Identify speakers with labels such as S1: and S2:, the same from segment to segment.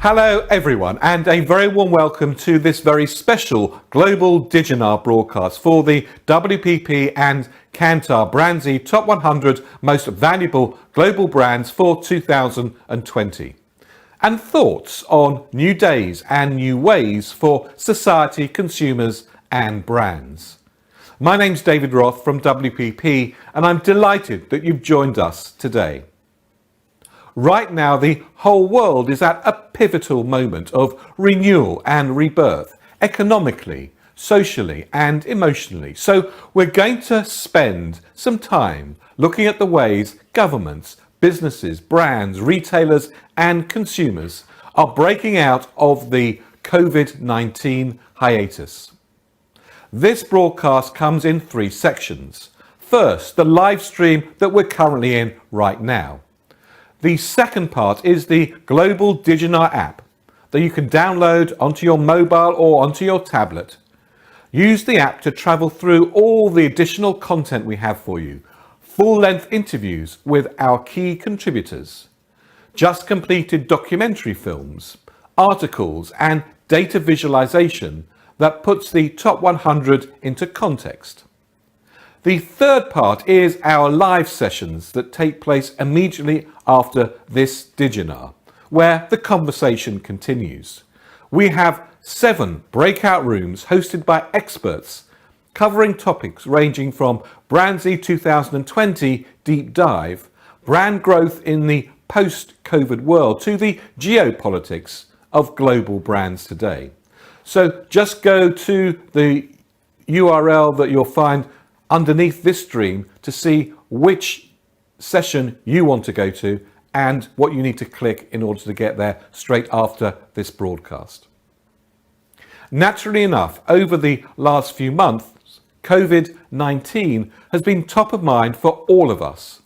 S1: Hello everyone, and a very warm welcome to this very special global DIGINAR broadcast for the WPP and Kantar BrandZ Top 100 Most Valuable Global Brands for 2020. And thoughts on new days and new ways for society, consumers and brands. My name's David Roth from WPP, and I'm delighted that you've joined us today. Right now, the whole world is at a pivotal moment of renewal and rebirth, economically, socially and emotionally. So we're going to spend some time looking at the ways governments, businesses, brands, retailers and consumers are breaking out of the COVID-19 hiatus. This broadcast comes in three sections. First, the live stream that we're currently in right now. The second part is the global DIGINAR app that you can download onto your mobile or onto your tablet. Use the app to travel through all the additional content we have for you. Full-length interviews with our key contributors, just completed documentary films, articles and data visualization that puts the top 100 into context. The third part is our live sessions that take place immediately after this DIGINAR, where the conversation continues. We have 7 breakout rooms hosted by experts covering topics ranging from BrandZ 2020 Deep Dive, brand growth in the post-COVID world, to the geopolitics of global brands today. So just go to the URL that you'll find underneath this stream to see which session you want to go to and what you need to click in order to get there straight after this broadcast. Naturally enough, over the last few months, COVID-19 has been top of mind for all of us.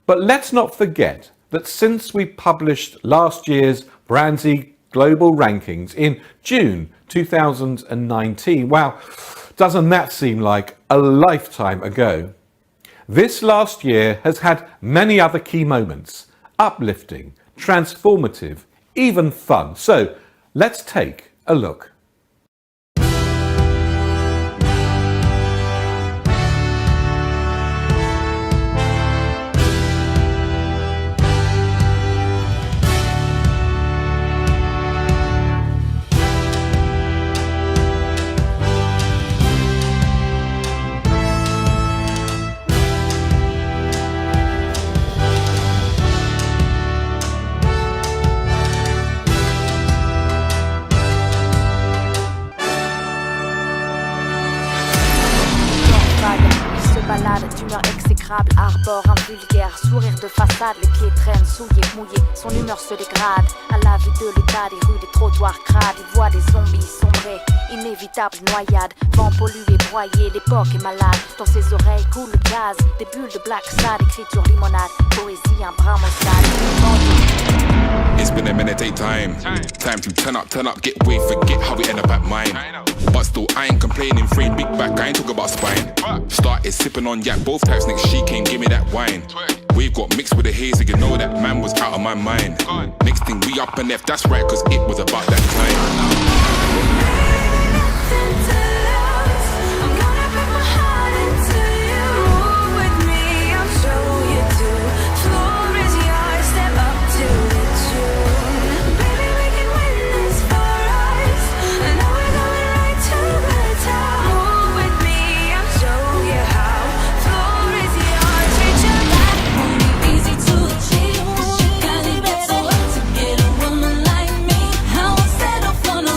S1: But let's not forget that since we published last year's BrandZ Global Rankings in June 2019, wow, doesn't that seem like a lifetime ago? This last year has had many other key moments, uplifting, transformative, even fun. So let's take a look.
S2: D'humeur exécrable, arbore un vulgaire sourire de façade, les pieds traînent, souillés, mouillés, son humeur se dégrade. À la vue de l'état des rues, des trottoirs crades, il voit des zombies sombrer, inévitable noyade, vent pollué, broyé, l'époque est malade. Dans ses oreilles coule le gaz, des bulles de black sad, écriture limonade, poésie, un bras maussade.
S3: It's been a minute, take time to turn up, get away, forget how we end up at mine. But still, I ain't complaining, free big back, I ain't talking about spine. Started sipping on yak, both types, next she came, give me that wine. We've got mixed with the haze, so you know that man was out of my mind. Next thing we up and left, that's right, cause it was about that time.
S4: Settle for no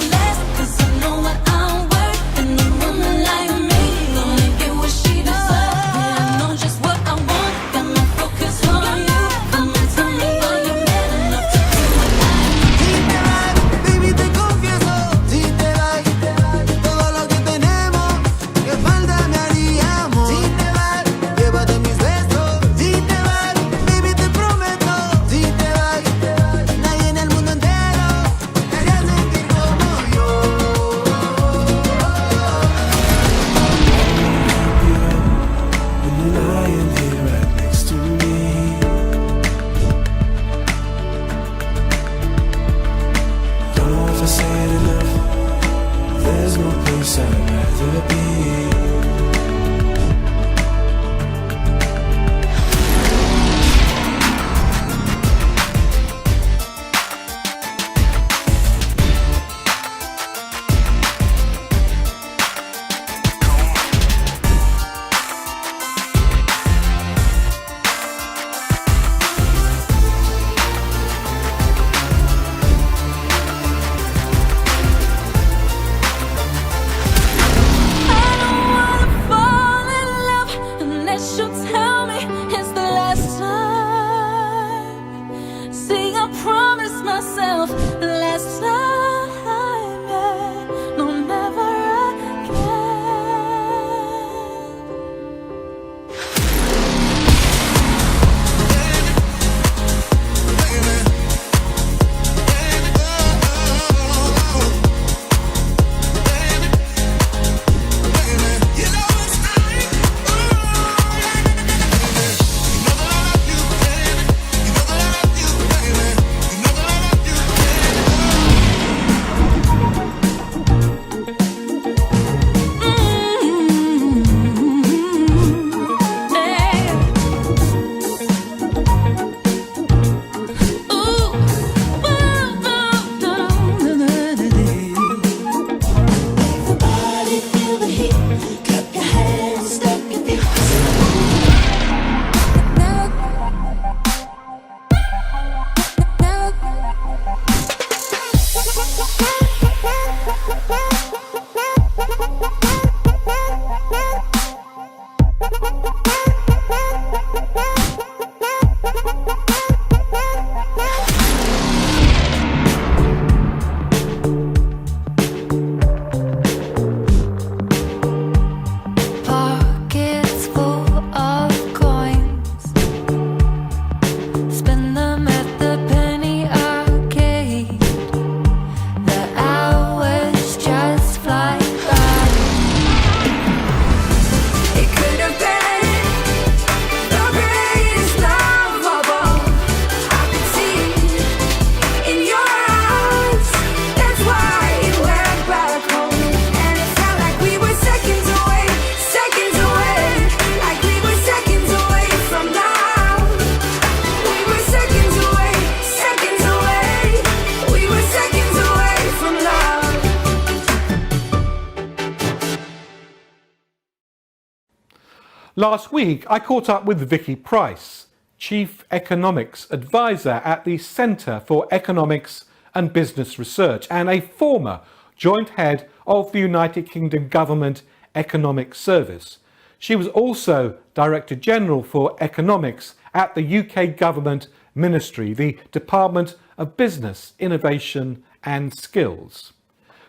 S1: Last week, I caught up with Vicky Price, Chief Economics Advisor at the Centre for Economics and Business Research and a former joint head of the United Kingdom Government Economic Service. She was also Director General for Economics at the UK Government Ministry, the Department of Business, Innovation and Skills.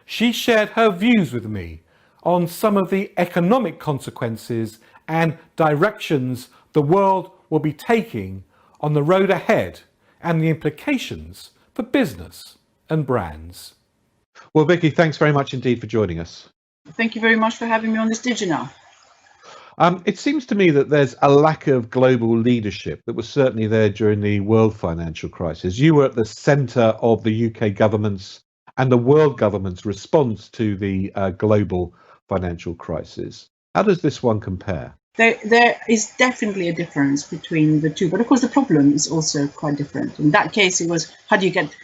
S1: She shared her views with me on some of the economic consequences and directions the world will be taking on the road ahead and the implications for business and brands. Well, Vicky, thanks very much indeed for joining us.
S4: Thank you very much for having me on this DIGINAR.
S1: It seems to me that there's a lack of global leadership that was certainly there during the world financial crisis. You were at the centre of the UK government's and the world government's response to the global financial crisis. How does this one compare?
S4: There is definitely a difference between the two, but of course the problem is also quite different. In that case, it was how do you get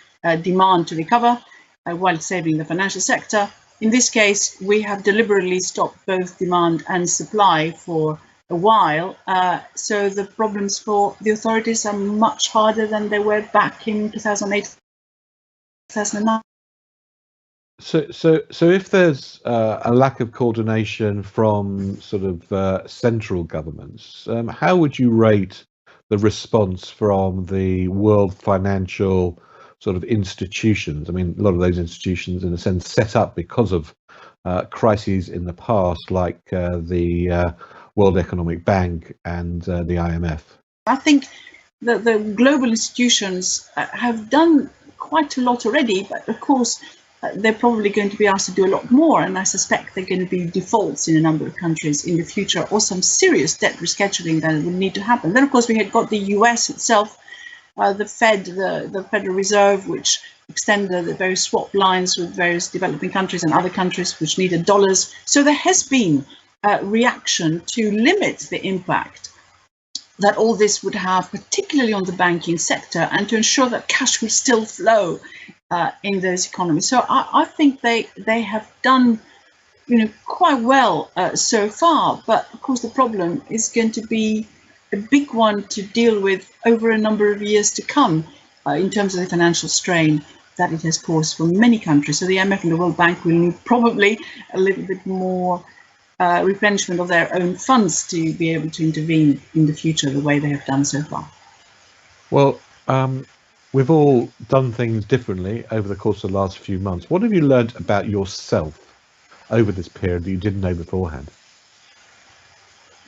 S4: demand to recover while saving the financial sector. In this case, we have deliberately stopped both demand and supply for a while, so the problems for the authorities are much harder than they were back in 2008, 2009.
S1: So if there's a lack of coordination from sort of central governments, how would you rate the response from the world financial sort of institutions? I mean, a lot of those institutions, in a sense, set up because of crises in the past, like the World Economic Bank and the IMF.
S4: I think that the global institutions have done quite a lot already, but of course, they're probably going to be asked to do a lot more, and I suspect they're going to be defaults in a number of countries in the future, or some serious debt rescheduling that would need to happen. Then, of course, we had got the US itself, the Fed, the Federal Reserve, which extended the various swap lines with various developing countries and other countries which needed dollars. So there has been a reaction to limit the impact that all this would have, particularly on the banking sector, and to ensure that cash will still flow in those economies. So I think they have done, quite well so far. But of course, the problem is going to be a big one to deal with over a number of years to come in terms of the financial strain that it has caused for many countries. So the IMF and the World Bank will need probably a little bit more replenishment of their own funds to be able to intervene in the future the way they have done so far.
S1: Well, we've all done things differently over the course of the last few months. What have you learned about yourself over this period that you didn't know beforehand?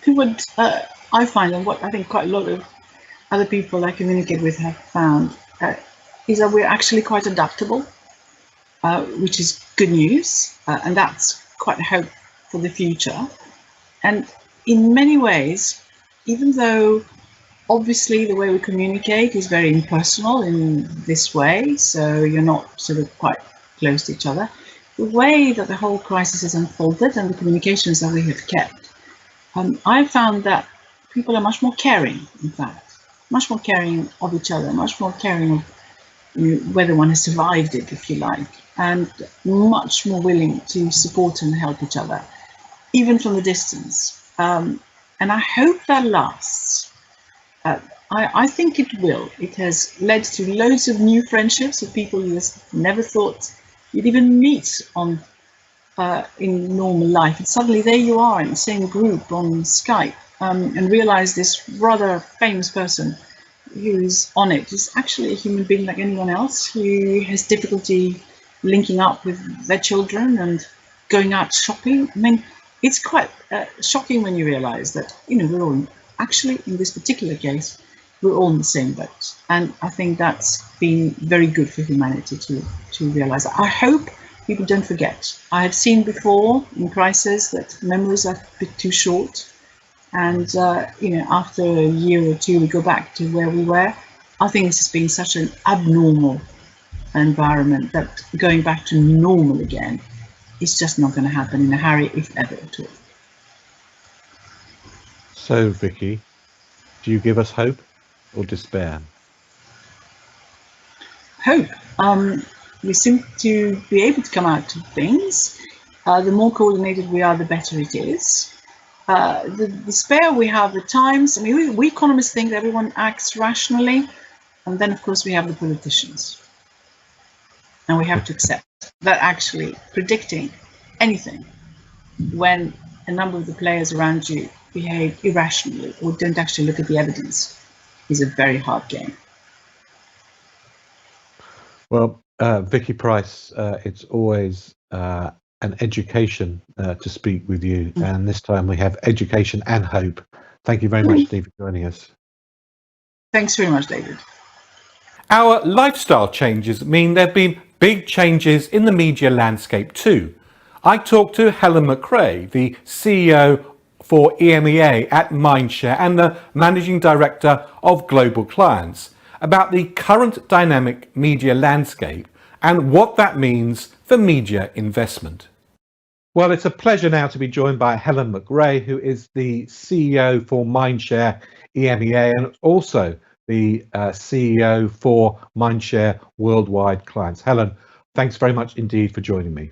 S4: What I find, and what I think quite a lot of other people I communicate with have found, is that we're actually quite adaptable, which is good news, and that's quite a hope for the future. And in many ways, even though obviously the way we communicate is very impersonal in this way, so you're not sort of quite close to each other, the way that the whole crisis has unfolded and the communications that we have kept, I found that people are much more caring, in fact, much more caring of each other, much more caring of whether one has survived it, if you like, and much more willing to support and help each other, even from the distance. And I hope that lasts. I think it will. It has led to loads of new friendships with people you just never thought you'd even meet on in normal life. And suddenly there you are in the same group on Skype, and realize this rather famous person who is on it is actually a human being like anyone else who has difficulty linking up with their children and going out shopping. I mean, it's quite shocking when you realize that, we're all actually, in this particular case, we're all in the same boat. And I think that's been very good for humanity to realize that. I hope people don't forget. I have seen before in crisis that memories are a bit too short. And, after a year or two, we go back to where we were. I think this has been such an abnormal environment that going back to normal again is just not going to happen in a hurry, if ever at all.
S1: So, Vicky, do you give us hope or despair?
S4: Hope. We seem to be able to come out of things. The more coordinated we are, the better it is. The despair we have at times. I mean, we economists think that everyone acts rationally, and then of course we have the politicians, and we have to accept that actually predicting anything when a number of the players around you behave irrationally or don't actually look at the evidence is a very hard game.
S1: Well, Vicky Price, it's always an education to speak with you. And this time we have education and hope. Thank you very much, Steve, for joining us.
S4: Thanks very much, David.
S1: Our lifestyle changes mean there have been big changes in the media landscape too. I talked to Helen McRae, the CEO for EMEA at Mindshare and the Managing Director of Global Clients, about the current dynamic media landscape and what that means for media investment. Well, it's a pleasure now to be joined by Helen McRae, who is the CEO for Mindshare EMEA and also the CEO for Mindshare Worldwide Clients. Helen, thanks very much indeed for joining me.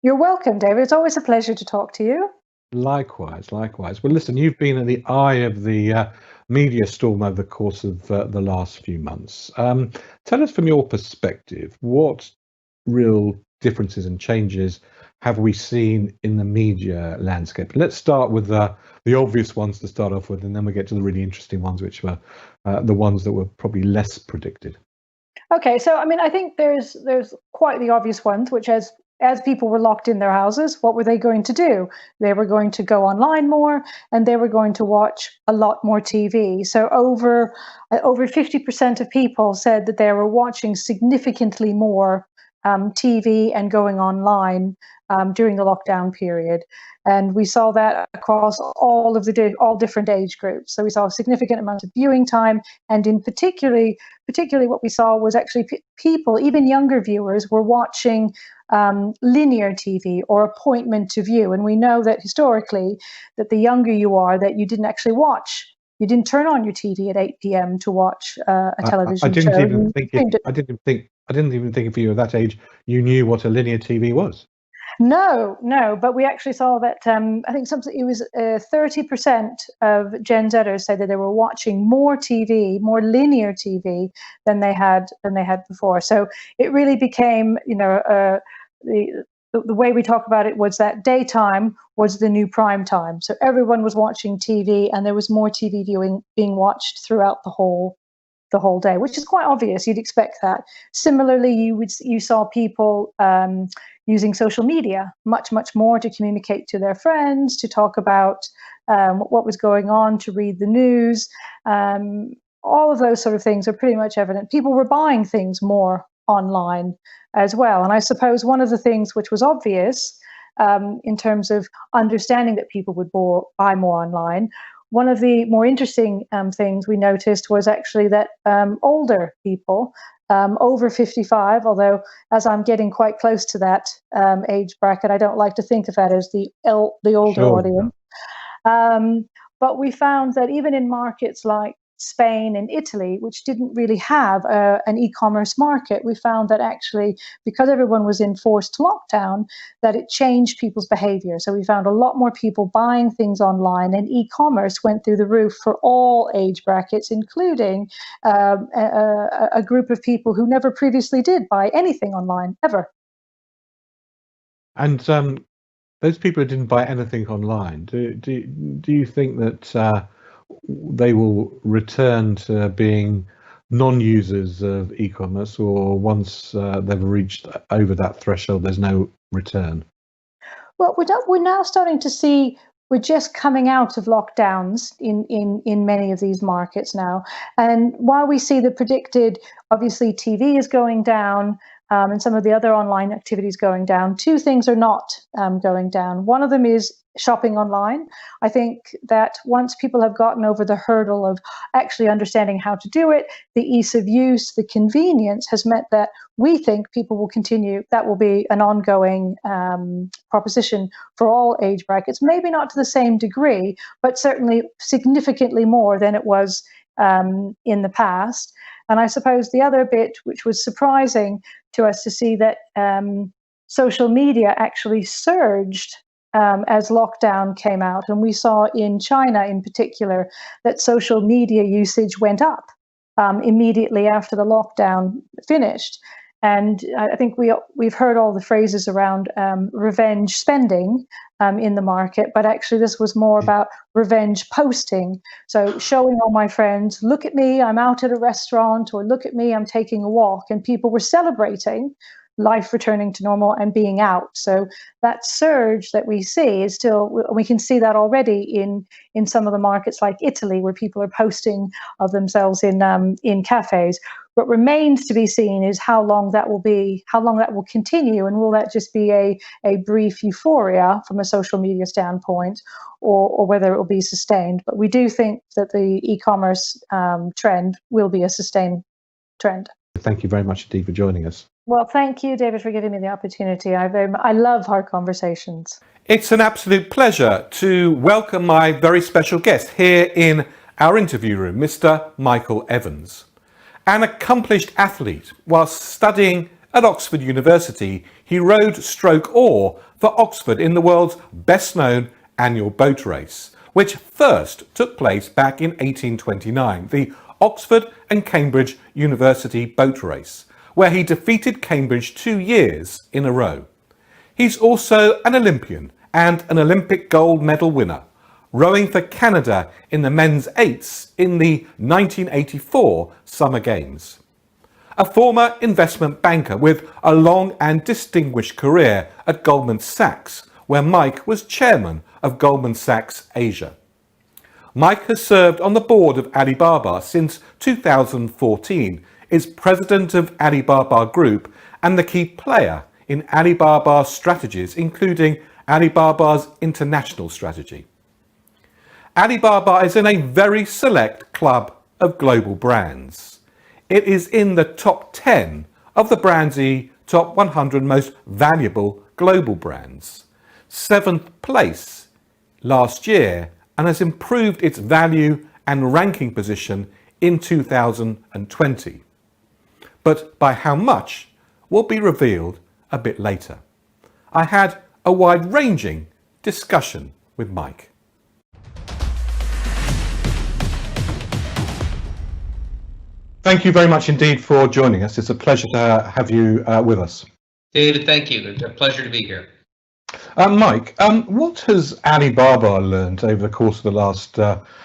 S5: You're welcome, David. It's always a pleasure to talk to you.
S1: Likewise. Well, listen, you've been in the eye of the media storm over the course of the last few months. Tell us from your perspective, what real differences and changes have we seen in the media landscape? Let's start with the obvious ones to start off with, and then we get to the really interesting ones, which were the ones that were probably less predicted.
S5: Okay, so I mean, I think there's quite the obvious ones, which as people were locked in their houses, what were they going to do? They were going to go online more, and they were going to watch a lot more TV. So over 50% of people said that they were watching significantly more TV and going online during the lockdown period. And we saw that across all different age groups. So we saw a significant amount of viewing time, and in particularly what we saw was actually people, even younger viewers, were watching linear TV or appointment to view. And we know that historically, that the younger you are, that you didn't actually watch. You didn't turn on your TV at 8 p.m. to watch a television
S1: I didn't
S5: show.
S1: Even think if you were that age, you knew what a linear TV was.
S5: No, but we actually saw that I think it was 30% of Gen Zers said that they were watching more TV, more linear TV than they had before. So it really became, the way we talk about it was that daytime was the new prime time. So everyone was watching TV, and there was more TV viewing being watched throughout the whole day, which is quite obvious. You'd expect that. Similarly, you saw people using social media much more to communicate to their friends, to talk about what was going on, to read the news. All of those sort of things are pretty much evident. People were buying things more online as well. And I suppose one of the things which was obvious in terms of understanding that people would buy more online, one of the more interesting things we noticed was actually that older people, over 55, although as I'm getting quite close to that age bracket, I don't like to think of that as the older audience. But we found that even in markets like Spain and Italy, which didn't really have an e-commerce market, we found that actually, because everyone was in forced lockdown, that it changed people's behavior. So we found a lot more people buying things online, and e-commerce went through the roof for all age brackets, including a group of people who never previously did buy anything online, ever.
S1: And those people who didn't buy anything online, do you think that they will return to being non-users of e-commerce, or once they've reached over that threshold, there's no return?
S5: Well, we're now starting to see, we're just coming out of lockdowns in many of these markets now. And while we see the predicted, obviously TV is going down, and some of the other online activities going down, two things are not going down. One of them is shopping online. I think that once people have gotten over the hurdle of actually understanding how to do it, the ease of use, the convenience has meant that we think people will continue. That will be an ongoing proposition for all age brackets, maybe not to the same degree, but certainly significantly more than it was in the past. And I suppose the other bit, which was surprising to us to see, that social media actually surged as lockdown came out. And we saw in China in particular that social media usage went up immediately after the lockdown finished. And I think we've heard all the phrases around revenge spending in the market, but actually this was more about revenge posting. So showing all my friends, look at me, I'm out at a restaurant, or look at me, I'm taking a walk. And people were celebrating life returning to normal and being out. So that surge that we see is still, we can see that already in some of the markets like Italy, where people are posting of themselves in cafes. What remains to be seen is how long that will continue, and will that just be a brief euphoria from a social media standpoint, or whether it will be sustained. But we do think that the e-commerce trend will be a sustained trend.
S1: Thank you very much indeed for joining us.
S5: Well, thank you, David, for giving me the opportunity. I love our conversations.
S1: It's an absolute pleasure to welcome my very special guest here in our interview room, Mr. Michael Evans. An accomplished athlete, whilst studying at Oxford University, he rowed stroke oar for Oxford in the world's best-known annual boat race, which first took place back in 1829, the Oxford and Cambridge University boat race, where he defeated Cambridge 2 years in a row. He's also an Olympian and an Olympic gold medal winner, rowing for Canada in the men's eights in the 1984 Summer Games. A former investment banker with a long and distinguished career at Goldman Sachs, where Mike was chairman of Goldman Sachs Asia. Mike has served on the board of Alibaba since 2014, is president of Alibaba Group and the key player in Alibaba's strategies, including Alibaba's international strategy. Alibaba is in a very select club of global brands. It is in the top 10 of the BrandZ Top 100 most valuable global brands, 7th place last year, and has improved its value and ranking position in 2020. But by how much will be revealed a bit later. I had a wide-ranging discussion with Mike. Thank you very much indeed for joining us. It's a pleasure to have you with us.
S6: David, thank you. It's a pleasure to be here.
S1: Mike, what has Alibaba learned over the course of the last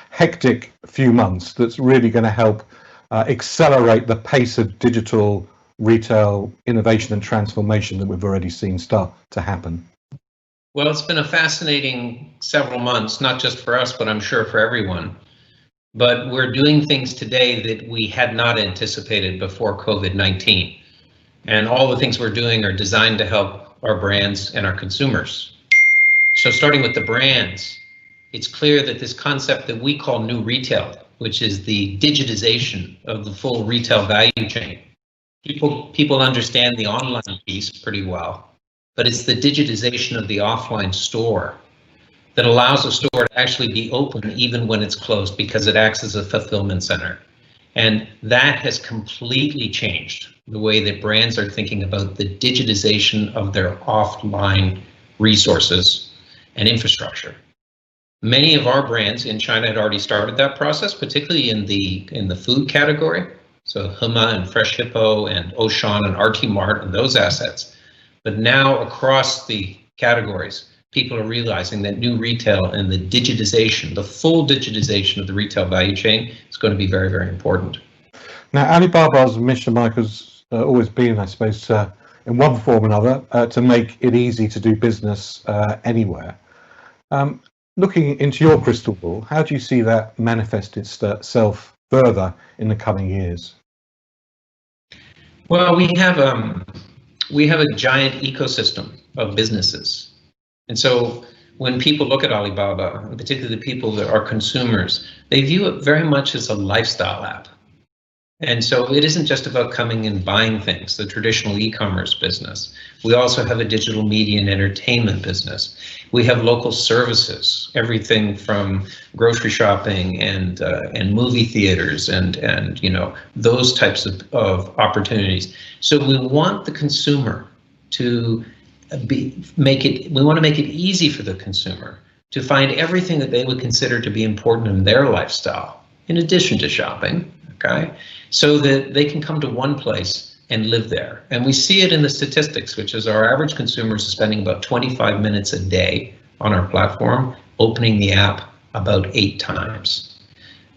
S1: hectic few months that's really going to help accelerate the pace of digital retail innovation and transformation that we've already seen start to happen?
S6: Well, it's been a fascinating several months, not just for us, but I'm sure for everyone. But we're doing things today that we had not anticipated before COVID-19. And all the things we're doing are designed to help our brands and our consumers. So starting with the brands, it's clear that this concept that we call new retail, which is the digitization of the full retail value chain. People understand the online piece pretty well, but it's the digitization of the offline store that allows a store to actually be open even when it's closed, because it acts as a fulfillment center. And that has completely changed the way that brands are thinking about the digitization of their offline resources and infrastructure. Many of our brands in China had already started that process, particularly in the food category. So Hema and Fresh Hippo and Auchan and RT Mart and those assets. But now across the categories, people are realizing that new retail and the digitization, the full digitization of the retail value chain is going to be very, very important.
S1: Now, Alibaba's mission, Mike, has always been, I suppose, in one form or another, to make it easy to do business anywhere. Looking into your crystal ball, how do you see that manifest itself further in the coming years?
S6: Well, we have a giant ecosystem of businesses. And so when people look at Alibaba, particularly the people that are consumers, they view it very much as a lifestyle app. And so it isn't just about coming and buying things, the traditional e-commerce business. We also have a digital media and entertainment business. We have local services, everything from grocery shopping and movie theaters and you know, those types of opportunities. So we want the consumer to we want to make it easy for the consumer to find everything that they would consider to be important in their lifestyle, in addition to shopping, okay? So that they can come to one place and live there. And we see it in the statistics, which is our average consumer is spending about 25 minutes a day on our platform, opening the app about 8 times.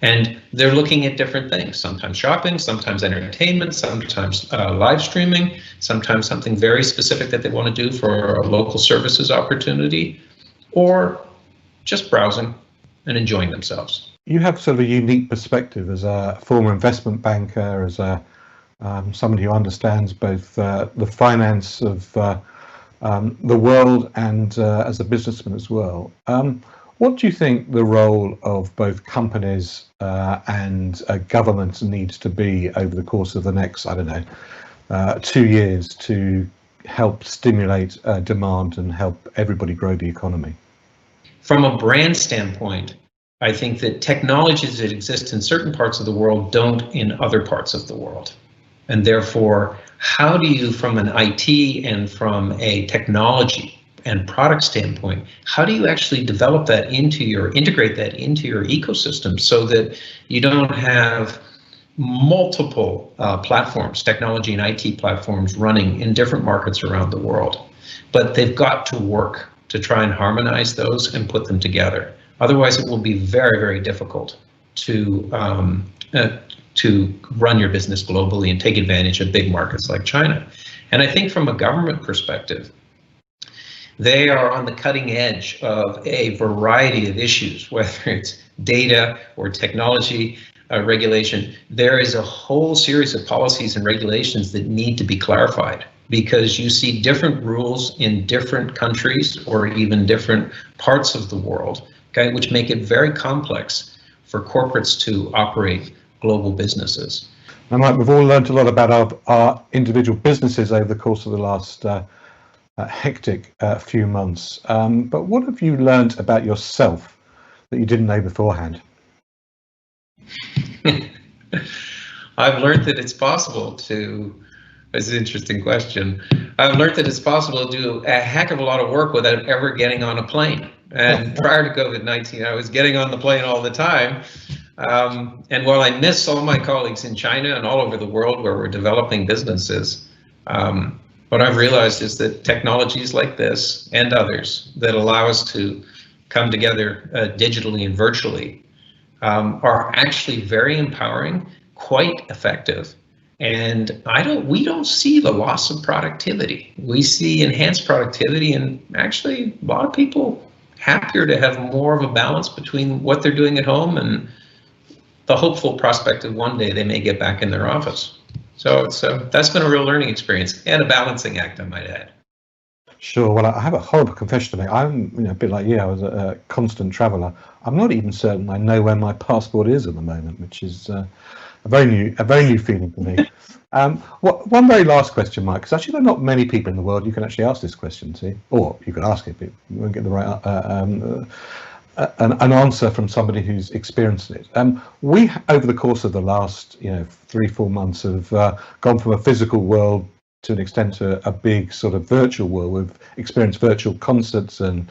S6: And they're looking at different things, sometimes shopping, sometimes entertainment, sometimes live streaming, sometimes something very specific that they want to do for a local services opportunity, or just browsing and enjoying themselves.
S1: You have sort of a unique perspective as a former investment banker, as a somebody who understands both the finance of the world and as a businessman as well. What do you think the role of both companies and governments needs to be over the course of the next, I don't know, 2 years to help stimulate demand and help everybody grow the economy?
S6: From a brand standpoint, I think that technologies that exist in certain parts of the world don't in other parts of the world. And therefore, how do you, from an IT and from a technology and product standpoint, how do you actually develop that integrate that into your ecosystem so that you don't have multiple platforms, technology and IT platforms running in different markets around the world? But they've got to work to try and harmonize those and put them together. Otherwise, it will be very, very difficult to run your business globally and take advantage of big markets like China. And I think from a government perspective, they are on the cutting edge of a variety of issues, whether it's data or technology regulation. There is a whole series of policies and regulations that need to be clarified, because you see different rules in different countries or even different parts of the world, okay, which make it very complex for corporates to operate global businesses.
S1: And Mike, we've all learned a lot about our individual businesses over the course of the last hectic few months. But what have you learned about yourself that you didn't know beforehand?
S6: I've learned that it's possible to, it's an interesting question. I've learned that it's possible to do a heck of a lot of work without ever getting on a plane. And prior to COVID-19, I was getting on the plane all the time. And while I miss all my colleagues in China and all over the world where we're developing businesses, what I've realized is that technologies like this and others that allow us to come together digitally and virtually are actually very empowering, quite effective. And we don't see the loss of productivity. We see enhanced productivity, and actually a lot of people happier to have more of a balance between what they're doing at home and the hopeful prospect of one day they may get back in their office. So it's that's been a real learning experience and a balancing act, I might add.
S1: Sure. Well, I have a horrible confession to make. I'm a bit like you. I was a constant traveller. I'm not even certain I know where my passport is at the moment, which is a very new feeling for me. One very last question, Mike, because actually there are not many people in the world you can actually ask this question to, or you could ask it, but you won't get the right an answer from somebody who's experienced it. We, over the course of the last 3-4 months, have gone from a physical world to an extent to a big sort of virtual world. We've experienced virtual concerts and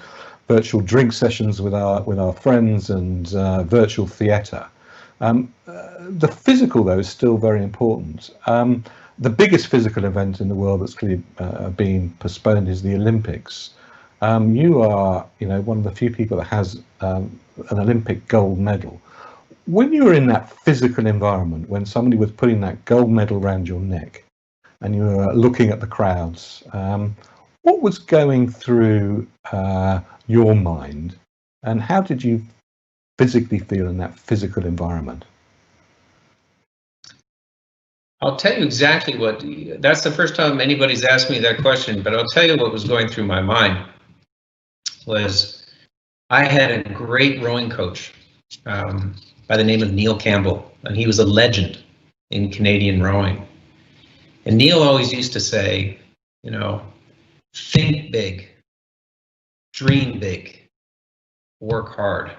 S1: virtual drink sessions with our friends and virtual theatre. The physical, though, is still very important. The biggest physical event in the world that's clearly being postponed is the Olympics. You are, one of the few people that has an Olympic gold medal. When you were in that physical environment, when somebody was putting that gold medal around your neck, and you were looking at the crowds, what was going through your mind, and how did you physically feel in that physical environment?
S6: I'll tell you exactly that's the first time anybody's asked me that question, but I'll tell you what was going through my mind. I had a great rowing coach by the name of Neil Campbell, and he was a legend in Canadian rowing. And Neil always used to say, think big, dream big, work hard.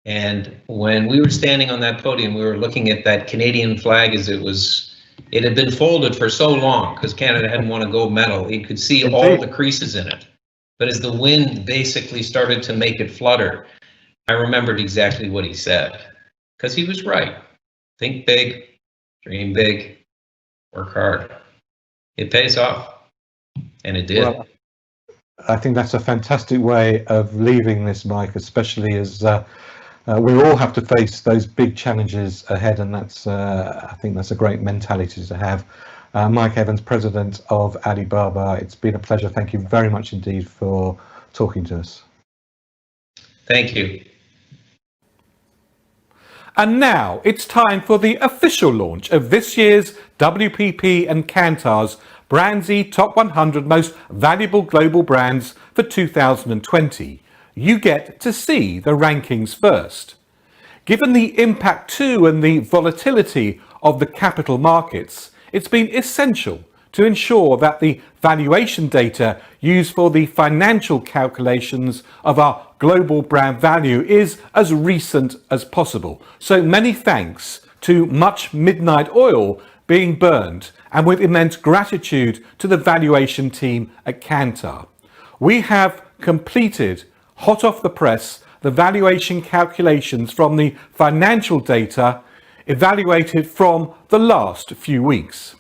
S6: And when we were standing on that podium, we were looking at that Canadian flag as it was It had been folded for so long because Canada hadn't won a gold medal. You could see all the creases in it. But as the wind basically started to make it flutter, I remembered exactly what he said, because he was right. Think big, dream big, work hard. It pays off, and it did.
S1: Well, I think that's a fantastic way of leaving this, Mike, especially as we all have to face those big challenges ahead, and that's I think that's a great mentality to have. Mike Evans, President of Alibaba, it's been a pleasure. Thank you very much indeed for talking to us.
S6: Thank you.
S1: And now it's time for the official launch of this year's WPP and Kantar's BrandZ Top 100 Most Valuable Global Brands for 2020. You get to see the rankings first. Given the impact to and the volatility of the capital markets, it's been essential to ensure that the valuation data used for the financial calculations of our global brand value is as recent as possible. So many thanks to much midnight oil being burned, and with immense gratitude to the valuation team at Kantar. We have completed, hot off the press, the valuation calculations from the financial data evaluated from the last few weeks.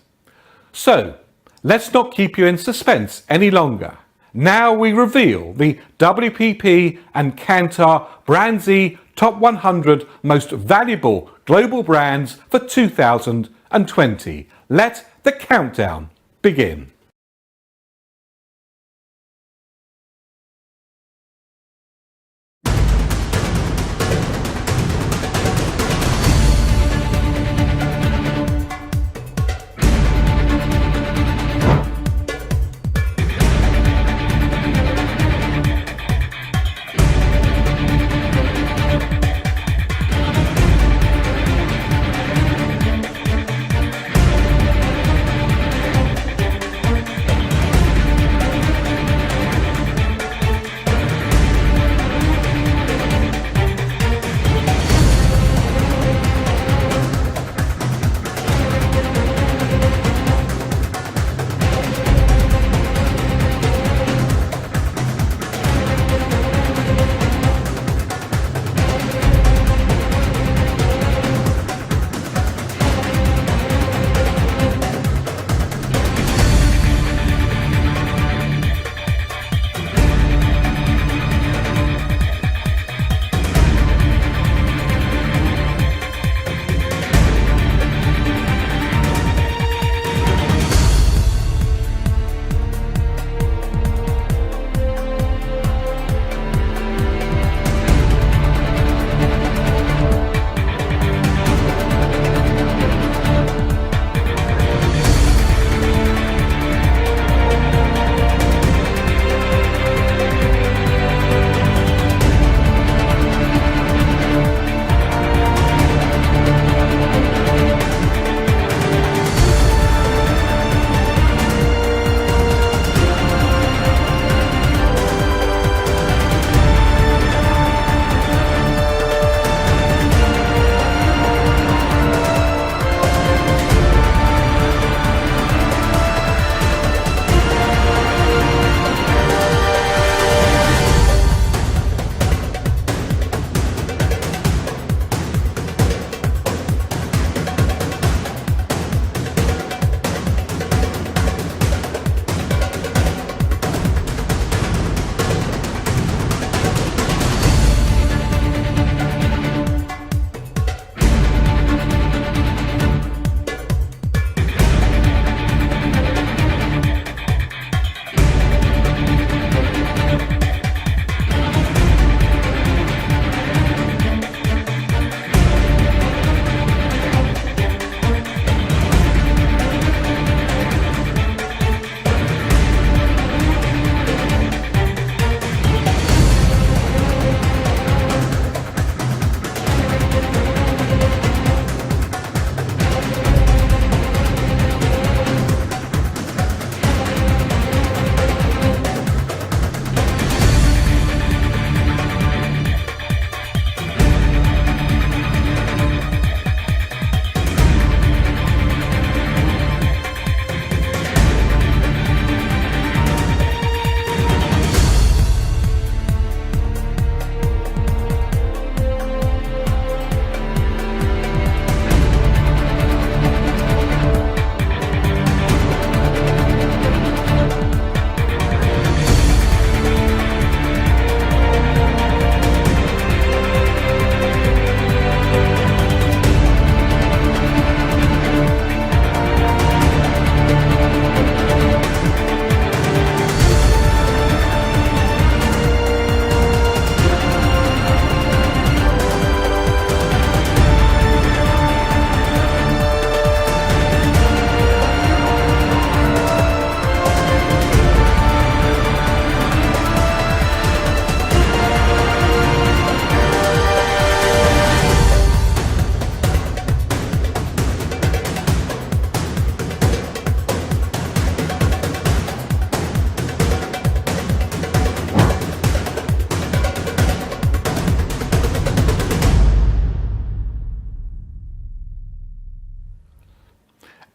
S1: So, let's not keep you in suspense any longer. Now we reveal the WPP and Kantar BrandZ Top 100 Most Valuable Global Brands for 2020. Let the countdown begin.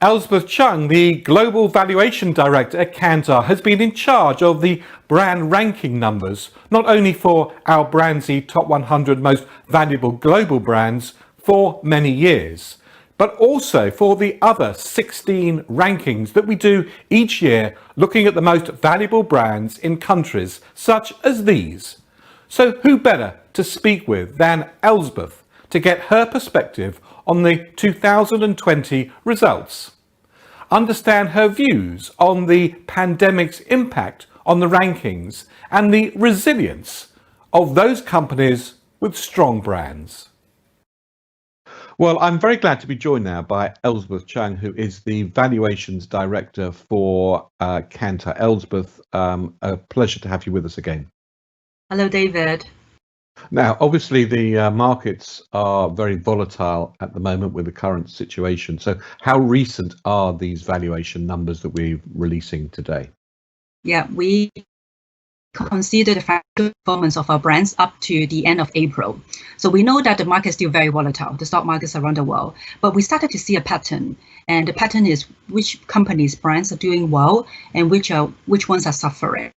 S1: Elspeth Chung, the Global Valuation Director at Kantar, has been in charge of the brand ranking numbers, not only for our BrandZ Top 100 Most Valuable Global Brands for many years, but also for the other 16 rankings that we do each year, looking at the most valuable brands in countries such as these. So who better to speak with than Elspeth to get her perspective on the 2020 results, understand her views on the pandemic's impact on the rankings and the resilience of those companies with strong brands. Well, I'm very glad to be joined now by Elspeth Chung, who is the Valuations Director for Kantar. Elspeth, a pleasure to have you with us again.
S7: Hello, David.
S1: Now, obviously, the markets are very volatile at the moment with the current situation. So how recent are these valuation numbers that we're releasing today?
S7: Yeah, we consider the financial performance of our brands up to the end of April. So we know that the market is still very volatile, the stock markets around the world, but we started to see a pattern. And the pattern is which companies, brands are doing well and which ones are suffering.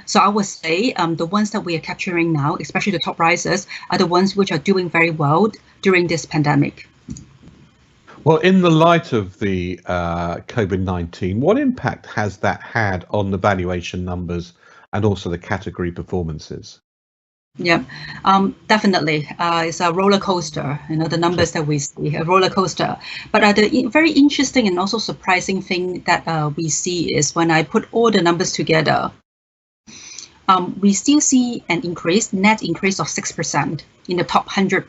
S7: So I would say the ones that we are capturing now, especially the top risers, are the ones which are doing very well during this pandemic.
S1: Well, in the light of the COVID-19, what impact has that had on the valuation numbers and also the category performances?
S7: Yeah, definitely. It's a roller coaster, the numbers that we see, a roller coaster. But the very interesting and also surprising thing that we see is when I put all the numbers together, we still see an net increase of 6% in the top 100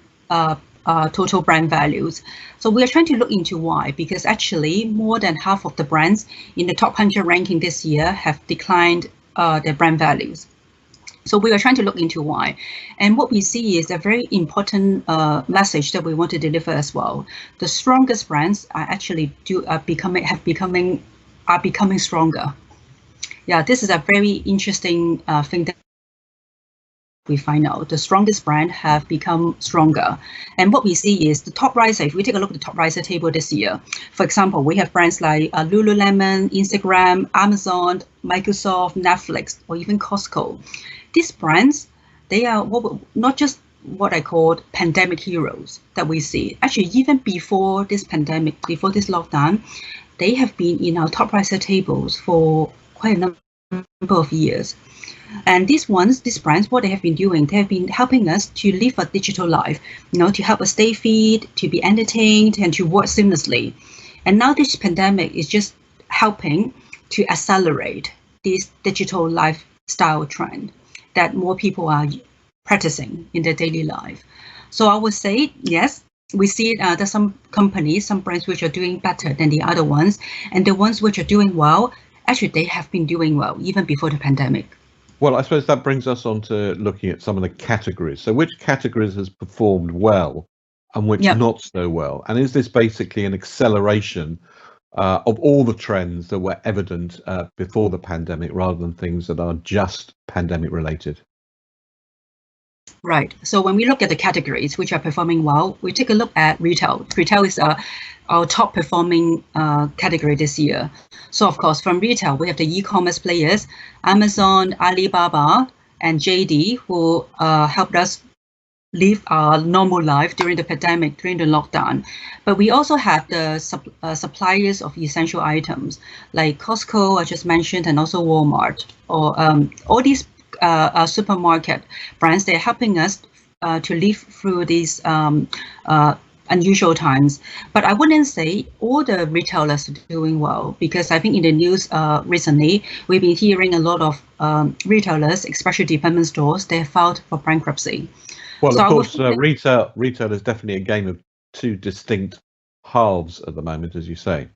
S7: total brand values. So we are trying to look into why, because actually more than half of the brands in the top 100 ranking this year have declined their brand values. So we are trying to look into why. And what we see is a very important message that we want to deliver as well. The strongest brands are actually becoming stronger. Yeah, this is a very interesting thing that we find out. The strongest brand have become stronger. And what we see is the top riser, if we take a look at the top riser table this year, for example, we have brands like Lululemon, Instagram, Amazon, Microsoft, Netflix, or even Costco. These brands, they are not just what I call pandemic heroes that we see. Actually, even before this pandemic, before this lockdown, they have been in our top riser tables for quite a number of years. And these brands, what they have been doing, they have been helping us to live a digital life, to help us stay fit, to be entertained, and to work seamlessly. And now this pandemic is just helping to accelerate this digital lifestyle trend that more people are practicing in their daily life. So I would say, yes, we see that some companies, some brands which are doing better than the other ones, and the ones which are doing well, actually they have been doing well even before the pandemic.
S1: Well, I suppose that brings us on to looking at some of the categories. So which categories has performed well and which not so well? And is this basically an acceleration of all the trends that were evident before the pandemic rather than things that are just pandemic related?
S7: Right. So when we look at the categories which are performing well, we take a look at retail. Retail is our top performing category this year. So of course, from retail, we have the e-commerce players, Amazon, Alibaba, and JD, who helped us live our normal life during the pandemic, during the lockdown. But we also have the suppliers of essential items like Costco, I just mentioned, and also Walmart, or all these supermarket brands. They're helping us to live through these unusual times. But I wouldn't say all the retailers are doing well, because I think in the news recently, we've been hearing a lot of retailers, especially department stores, they have filed for bankruptcy.
S1: Well, so of course, retail is definitely a game of two distinct halves at the moment, as you say.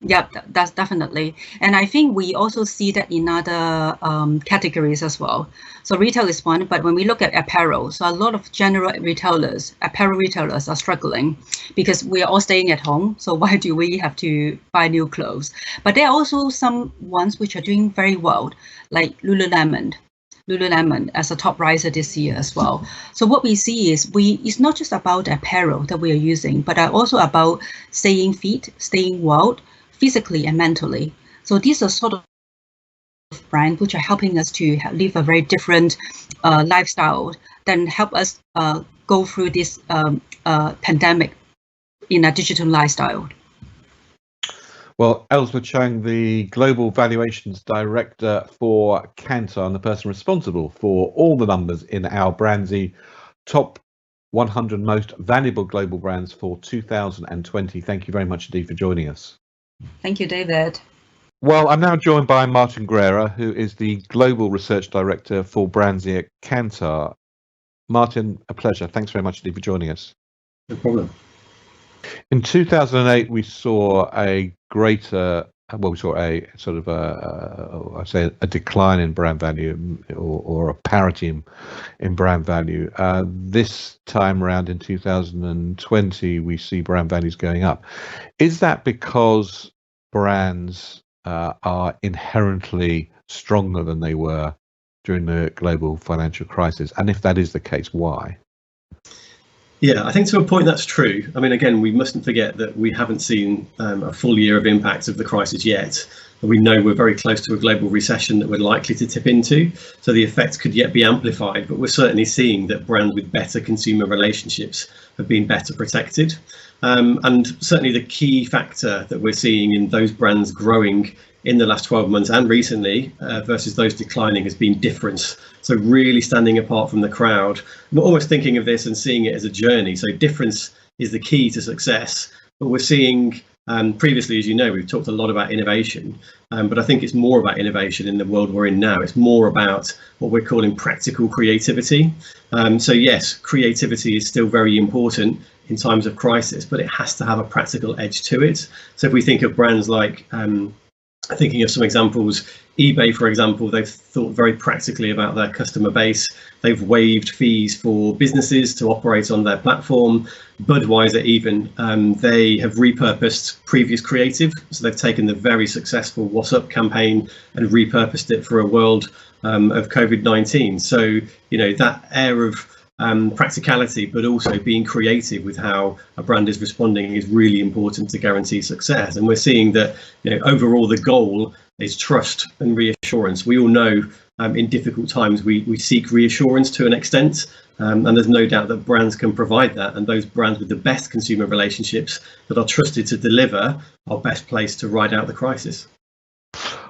S7: Yeah, that's definitely. And I think we also see that in other categories as well. So retail is one, but when we look at apparel, so a lot of general retailers, apparel retailers are struggling because we are all staying at home. So why do we have to buy new clothes? But there are also some ones which are doing very well, like Lululemon. Lululemon as a top riser this year as well. So what we see is it's not just about the apparel that we are using, but also about staying fit, staying well, physically and mentally. So these are sort of brands which are helping us to live a very different lifestyle, then help us go through this pandemic in a digital lifestyle.
S1: Well, Ellsworth Chung, the Global Valuations Director for Kantar and the person responsible for all the numbers in our BrandZ Top 100 Most Valuable Global Brands for 2020. Thank you very much indeed for joining us.
S7: Thank you, David.
S1: Well, I'm now joined by Martin Guerra, who is the Global Research Director for BrandZ at Kantar. Martin, a pleasure. Thanks very much indeed for joining us.
S8: No problem.
S1: In 2008, we saw a greater, well, we saw a sort of a decline in brand value, or a parity in brand value. This time around in 2020, we see brand values going up. Is that because brands are inherently stronger than they were during the global financial crisis? And if that is the case, why?
S8: Yeah, I think to a point that's true. I mean, again, we mustn't forget that we haven't seen a full year of impact of the crisis yet. We know we're very close to a global recession that we're likely to tip into. So the effects could yet be amplified, but we're certainly seeing that brands with better consumer relationships have been better protected. And certainly the key factor that we're seeing in those brands growing in the last 12 months and recently versus those declining has been difference. So really standing apart from the crowd. We're almost thinking of this and seeing it as a journey. So difference is the key to success. But we're seeing previously, as you know, we've talked a lot about innovation, but I think it's more about innovation in the world we're in now. It's more about what we're calling practical creativity. So yes, creativity is still very important in times of crisis, but it has to have a practical edge to it. So if we think of brands like, thinking of some examples, eBay, for example, they've thought very practically about their customer base. They've waived fees for businesses to operate on their platform. Budweiser even, they have repurposed previous creative. So they've taken the very successful What's Up campaign and repurposed it for a world of COVID-19. So, you know, that air of practicality, but also being creative with how a brand is responding is really important to guarantee success. And we're seeing that, you know, overall the goal is trust and reassurance. We all know in difficult times we seek reassurance to an extent, and there's no doubt that brands can provide that, and those brands with the best consumer relationships that are trusted to deliver are best placed to ride out the crisis.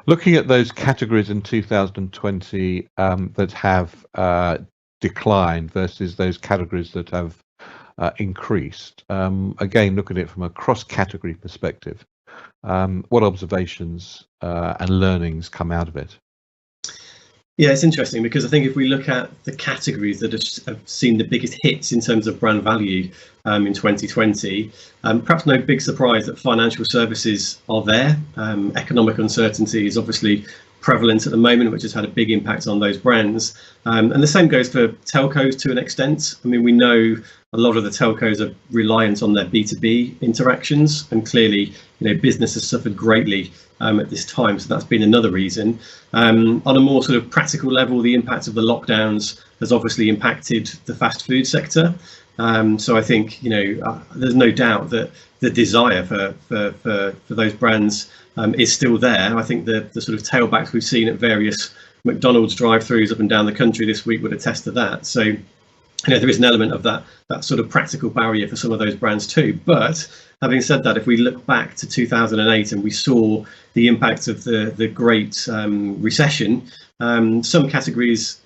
S1: Looking at those categories in 2020 that have declined versus those categories that have increased, again, look at it from a cross-category perspective, what observations and learnings come out of it?
S8: Yeah, it's interesting because I think if we look at the categories that have seen the biggest hits in terms of brand value in 2020, perhaps no big surprise that financial services are there. Economic uncertainty is obviously prevalent at the moment, which has had a big impact on those brands. And the same goes for telcos to an extent. I mean, we know a lot of the telcos are reliant on their B2B interactions, and clearly, you know, business has suffered greatly at this time. So that's been another reason. On a more sort of practical level, the impact of the lockdowns has obviously impacted the fast food sector. So I think, you know, there's no doubt that the desire for those brands is still there. I think the sort of tailbacks we've seen at various McDonald's drive-throughs up and down the country this week would attest to that. So, you know, there is an element of that sort of practical barrier for some of those brands too. But having said that, if we look back to 2008 and we saw the impact of the Great Recession, some categories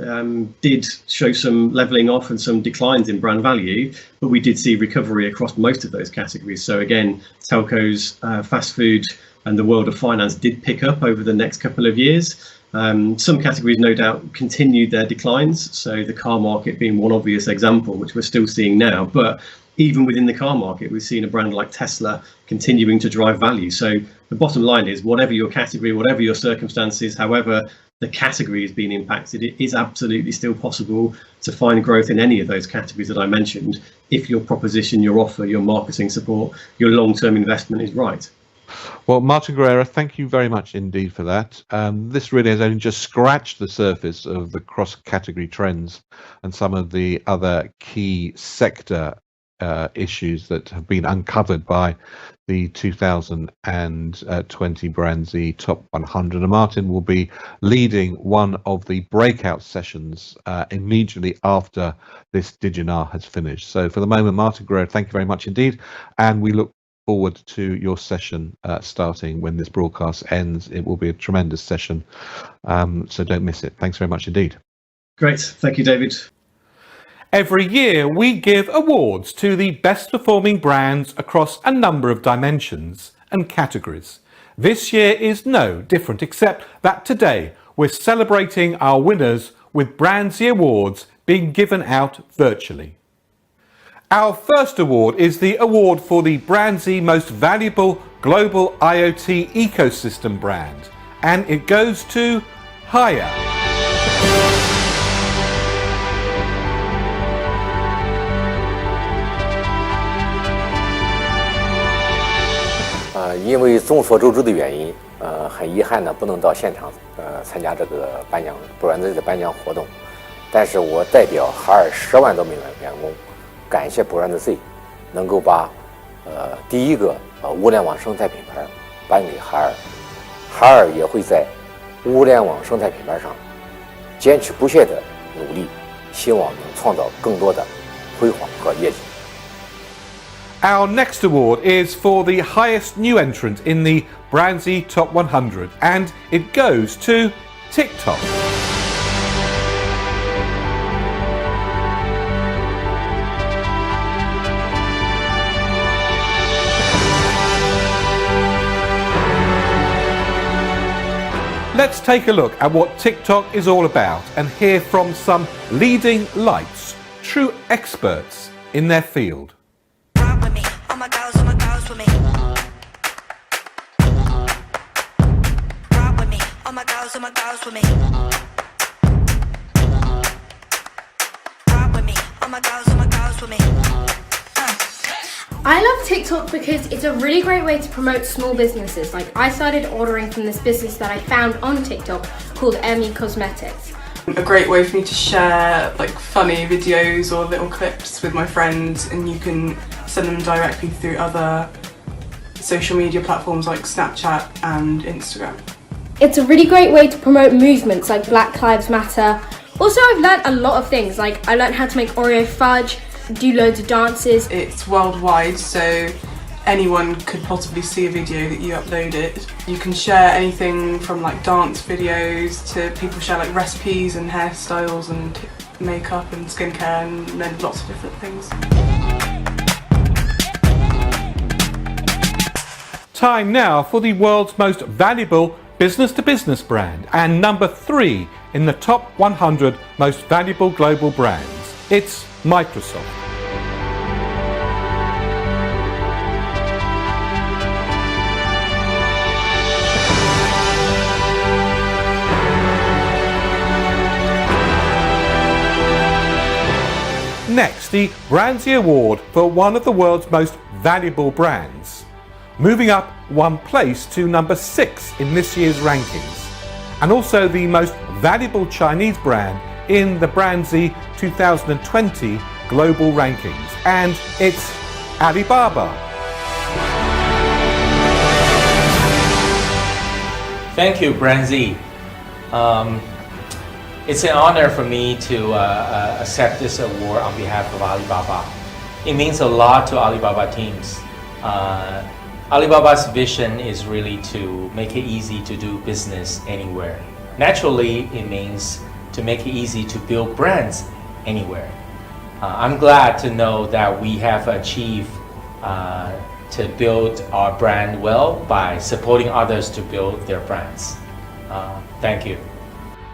S8: did show some leveling off and some declines in brand value, but we did see recovery across most of those categories. So again, telcos, fast food, and the world of finance did pick up over the next couple of years. Some categories, no doubt, continued their declines. So the car market being one obvious example, which we're still seeing now. But even within the car market, we've seen a brand like Tesla continuing to drive value. So the bottom line is, whatever your category, whatever your circumstances, however the category is being impacted, it is absolutely still possible to find growth in any of those categories that I mentioned, if your proposition, your offer, your marketing support, your long-term investment is right.
S1: Well, Martin Guerrera, thank you very much indeed for that. This really has only just scratched the surface of the cross-category trends and some of the other key sector issues that have been uncovered by the 2020 BrandZ Top 100. And Martin will be leading one of the breakout sessions immediately after this DIGINAR has finished. So for the moment, Martin Guerrera, thank you very much indeed. And we look forward to your session starting when this broadcast ends. It will be a tremendous session, so don't miss it. Thanks very much indeed.
S8: Great, thank you, David.
S1: Every year we give awards to the best performing brands across a number of dimensions and categories. This year is no different, except that today we're celebrating our winners with BrandZ Awards being given out virtually. Our first award is the award for the BrandZ Most Valuable Global IoT Ecosystem Brand, and it goes to Haier.
S9: 因为众所周知的原因，很遗憾呢，不能到现场参加这个颁奖BrandZ的颁奖活动。但是我代表海尔10万多名员工，感谢BrandZ能够把第一个物联网生态品牌颁给海尔。海尔也会在物联网生态品牌上坚持不懈的努力，希望能创造更多的辉煌和业绩。
S1: Our next award is for the highest new entrant in the BrandZ Top 100, and it goes to TikTok. Let's take a look at what TikTok is all about and hear from some leading lights, true experts in their field.
S10: I love TikTok because it's a really great way to promote small businesses. Like, I started ordering from this business that I found on TikTok called Emmy Cosmetics.
S11: A great way for me to share like funny videos or little clips with my friends, and you can send them directly through other social media platforms like Snapchat and Instagram.
S10: It's a really great way to promote movements like Black Lives Matter. Also, I've learned a lot of things. Like, I learned how to make Oreo fudge, do loads of dances.
S11: It's worldwide, so anyone could possibly see a video that you uploaded. You can share anything from like dance videos to people share like recipes and hairstyles and makeup and skincare and then lots of different things.
S1: Time now for the world's most valuable business-to-business brand and number 3 in the top 100 most valuable global brands. It's Microsoft. Next, the BrandZ Award for one of the world's most valuable brands. Moving up one place to number 6 in this year's rankings. And also the most valuable Chinese brand in the BrandZ 2020 global rankings. And it's Alibaba.
S12: Thank you, BrandZ. It's an honor for me to accept this award on behalf of Alibaba. It means a lot to Alibaba teams. Alibaba's vision is really to make it easy to do business anywhere. Naturally, it means to make it easy to build brands anywhere. I'm glad to know that we have achieved to build our brand well by supporting others to build their brands. Thank you.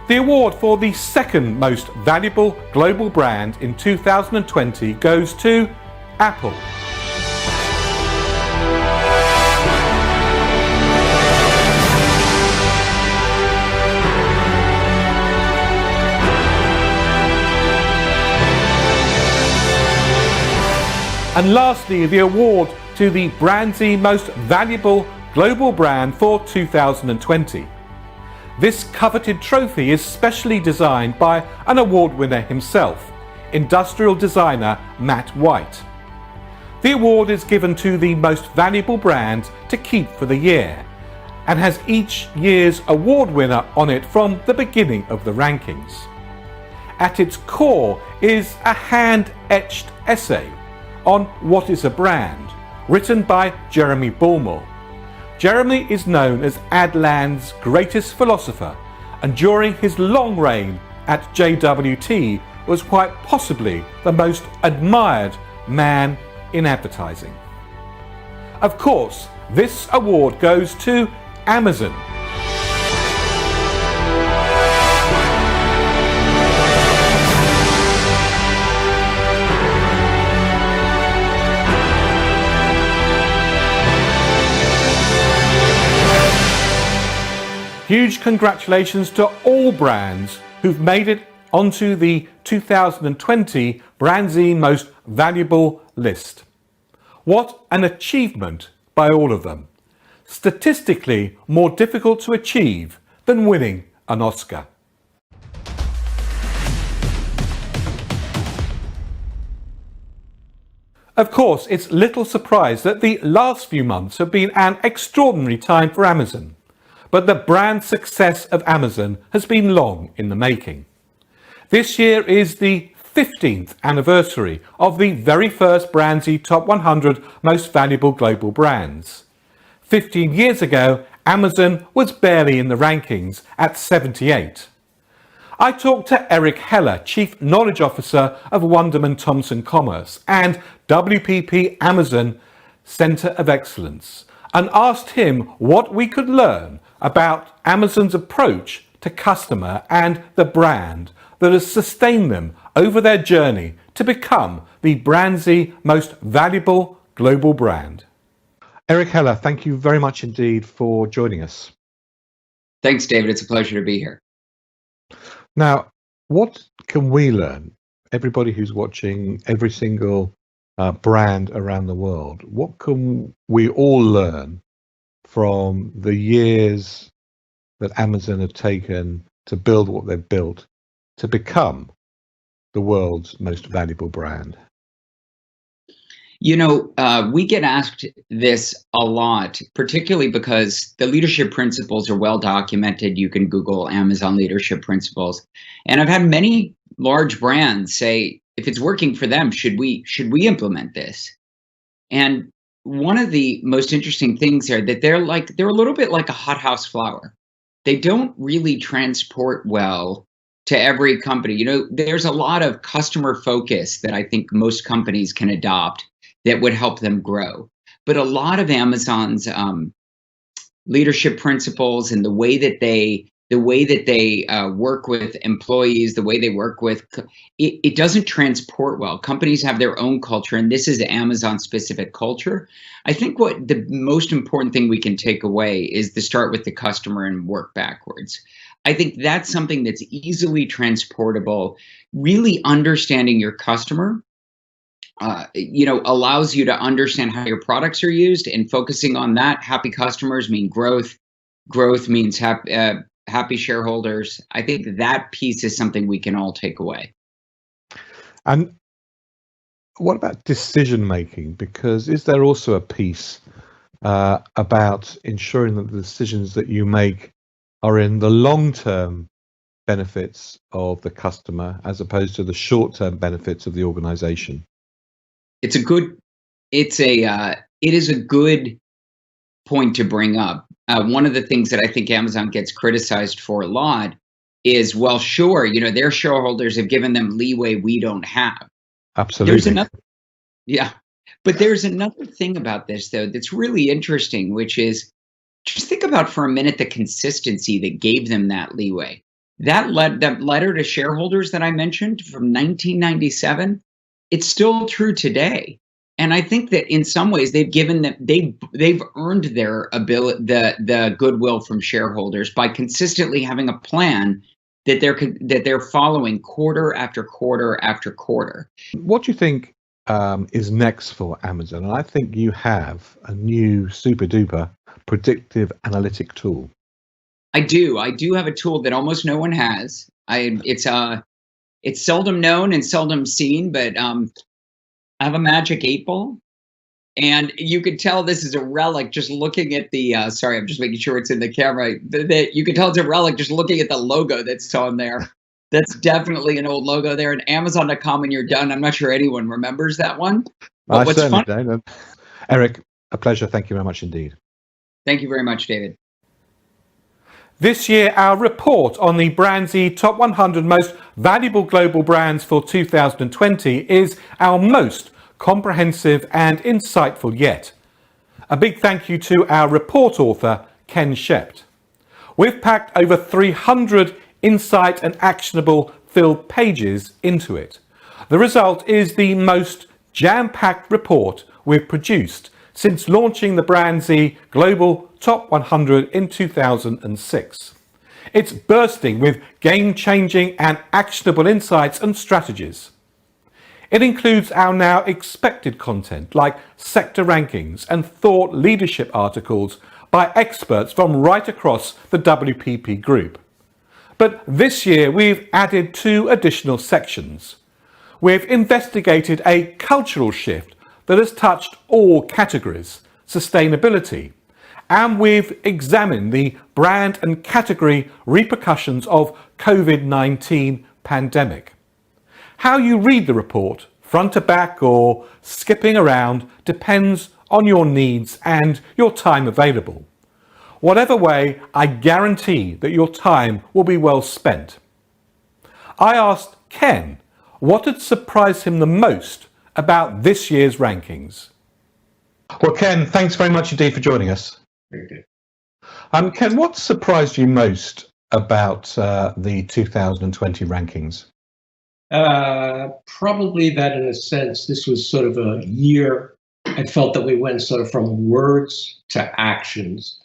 S1: The award for the second most valuable global brand in 2020 goes to Apple. And lastly, the award to the BrandZ Most Valuable Global Brand for 2020. This coveted trophy is specially designed by an award winner himself, industrial designer Matt White. The award is given to the most valuable brand to keep for the year and has each year's award winner on it from the beginning of the rankings. At its core is a hand-etched essay on what is a brand, written by Jeremy Bullmore. Jeremy is known as Adland's greatest philosopher, and during his long reign at JWT was quite possibly the most admired man in advertising. Of course, this award goes to Amazon. Huge congratulations to all brands who've made it onto the 2020 BrandZ Most Valuable list. What an achievement by all of them. Statistically more difficult to achieve than winning an Oscar. Of course, it's little surprise that the last few months have been an extraordinary time for Amazon. But the brand success of Amazon has been long in the making. This year is the 15th anniversary of the very first BrandZ Top 100 Most Valuable Global Brands. 15 years ago, Amazon was barely in the rankings at 78. I talked to Eric Heller, Chief Knowledge Officer of Wunderman Thompson Commerce and WPP Amazon Center of Excellence, and asked him what we could learn about Amazon's approach to customer and the brand that has sustained them over their journey to become the BrandZ Most Valuable Global Brand. Eric Heller, thank you very much indeed for joining us.
S13: Thanks, David. It's a pleasure to be here.
S1: Now, what can we learn, everybody who's watching every single brand around the world, what can we all learn from the years that Amazon have taken to build what they've built to become the world's most valuable brand?
S13: You know, we get asked this a lot, particularly because the leadership principles are well documented. You can Google Amazon leadership principles. And I've had many large brands say, if it's working for them, should we implement this? And one of the most interesting things are that they're a little bit like a hothouse flower. They don't really transport well to every company. You know, there's a lot of customer focus that I think most companies can adopt that would help them grow. But a lot of Amazon's leadership principles and the way that they work with employees, the way they work with, it doesn't transport well. Companies have their own culture, and this is Amazon specific culture. I think what the most important thing we can take away is to start with the customer and work backwards. I think that's something that's easily transportable. Really understanding your customer, allows you to understand how your products are used, and focusing on that. Happy customers mean growth. Growth means happy shareholders. I think that piece is something we can all take away.
S1: And what about decision making? Because is there also a piece about ensuring that the decisions that you make are in the long-term benefits of the customer as opposed to the short-term benefits of the organization?
S13: It is a good point to bring up. One of the things that I think Amazon gets criticized for a lot is, well, sure, their shareholders have given them leeway we don't have.
S1: Absolutely.
S13: But there's another thing about this, though, that's really interesting, which is just think about for a minute the consistency that gave them that leeway. That letter to shareholders that I mentioned from 1997, it's still true today. And I think that in some ways they've earned their ability, the goodwill from shareholders by consistently having a plan that they're following quarter after quarter after quarter.
S1: What do you think is next for Amazon? And I think you have a new super duper predictive analytic tool?
S13: I do. I do have a tool that almost no one has. It's seldom known and seldom seen, but I have a magic 8-ball. And you could tell this is a relic just looking at the, sorry, I'm just making sure it's in the camera. That you can tell it's a relic just looking at the logo that's on there. That's definitely an old logo there. And Amazon.com when you're done. I'm not sure anyone remembers that one.
S1: I certainly don't. Eric, a pleasure. Thank you very much indeed.
S13: Thank you very much, David.
S1: This year, our report on the BrandZ Top 100 Most Valuable Global Brands for 2020 is our most comprehensive and insightful yet. A big thank you to our report author, Ken Shept. We've packed over 300 insight and actionable filled pages into it. The result is the most jam-packed report we've produced since launching the BrandZ Global Top 100 in 2006. It's bursting with game-changing and actionable insights and strategies. It includes our now expected content like sector rankings and thought leadership articles by experts from right across the WPP group. But this year we've added 2 additional sections. We've investigated a cultural shift that has touched all categories, sustainability, and we've examined the brand and category repercussions of COVID-19 pandemic. How you read the report, front to back or skipping around, depends on your needs and your time available. Whatever way, I guarantee that your time will be well spent. I asked Ken what had surprised him the most about this year's rankings. Well, Ken, thanks very much indeed for joining us.
S14: Very good.
S1: Ken, what surprised you most about the 2020 rankings?
S14: Probably that in a sense, this was sort of a year I felt that we went sort of from words to actions.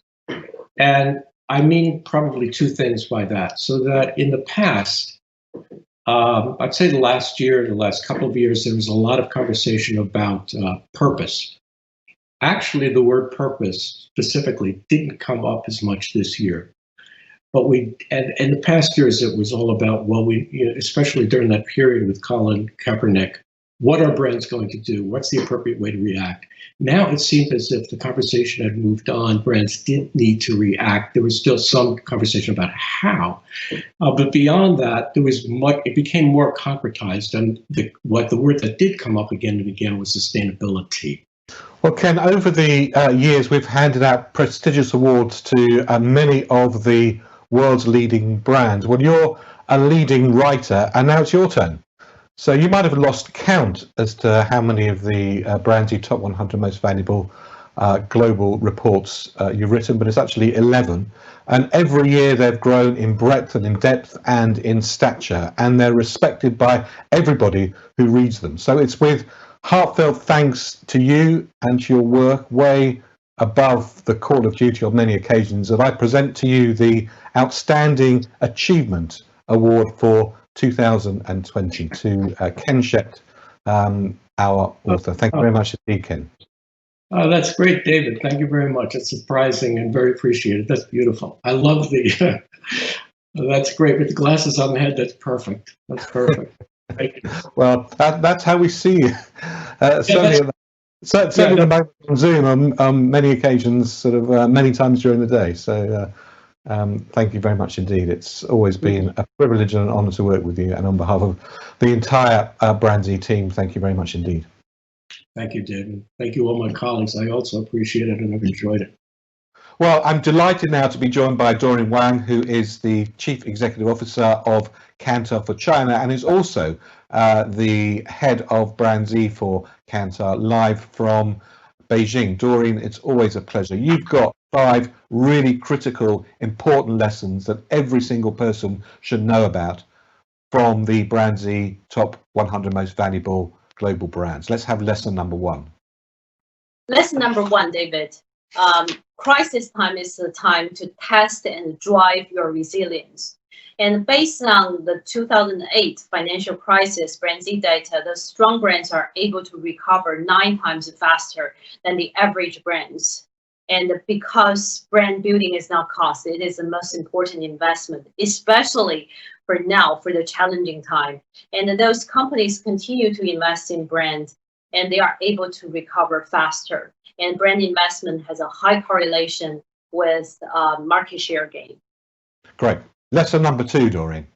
S14: And I mean probably 2 things by that. So that in the past, I'd say the last year, the last couple of years, there was a lot of conversation about purpose. Actually, the word purpose specifically didn't come up as much this year. But and in the past years, it was all about, well, especially during that period with Colin Kaepernick, what are brands going to do? What's the appropriate way to react? Now it seemed as if the conversation had moved on. Brands didn't need to react. There was still some conversation about how, but beyond that, it became more concretized. And the word that did come up again and again was sustainability.
S1: Well, Ken, over the years, we've handed out prestigious awards to many of the world's leading brands. Well, you're a leading writer, and now it's your turn. So you might have lost count as to how many of the BrandZ Top 100 Most Valuable Global Reports you've written, but it's actually 11. And every year they've grown in breadth and in depth and in stature, and they're respected by everybody who reads them. So it's with heartfelt thanks to you and to your work way above the call of duty on many occasions that I present to you the Outstanding Achievement Award for 2020 to Ken Shept, our author. Thank you very much indeed, Ken.
S14: Oh, that's great, David. Thank you very much. It's surprising and very appreciated. That's beautiful. I love that's great. With the glasses on the head, that's perfect. That's perfect.
S1: Well, that's how we see you. Certainly on Zoom on many occasions, sort of many times during the day. So thank you very much indeed. It's always been a privilege and an honour to work with you. And on behalf of the entire BrandZ team, thank you very much indeed.
S14: Thank you, David. Thank you, all my colleagues. I also appreciate it and I've enjoyed it.
S1: Well, I'm delighted now to be joined by Doreen Wang, who is the Chief Executive Officer of Kantar for China and is also the head of BrandZ for Kantar, live from Beijing. Doreen, it's always a pleasure. You've got 5 really critical, important lessons that every single person should know about from the BrandZ Top 100 Most Valuable Global Brands. Let's have lesson number 1.
S15: Lesson number 1, David. Crisis time is the time to test and drive your resilience. And based on the 2008 financial crisis BrandZ data, the strong brands are able to recover 9 times faster than the average brands. And because brand building is not cost, it is the most important investment, especially for now, for the challenging time. And those companies continue to invest in brand, and they are able to recover faster. And brand investment has a high correlation with market share gain.
S1: Great. Lesson number 2, Doreen.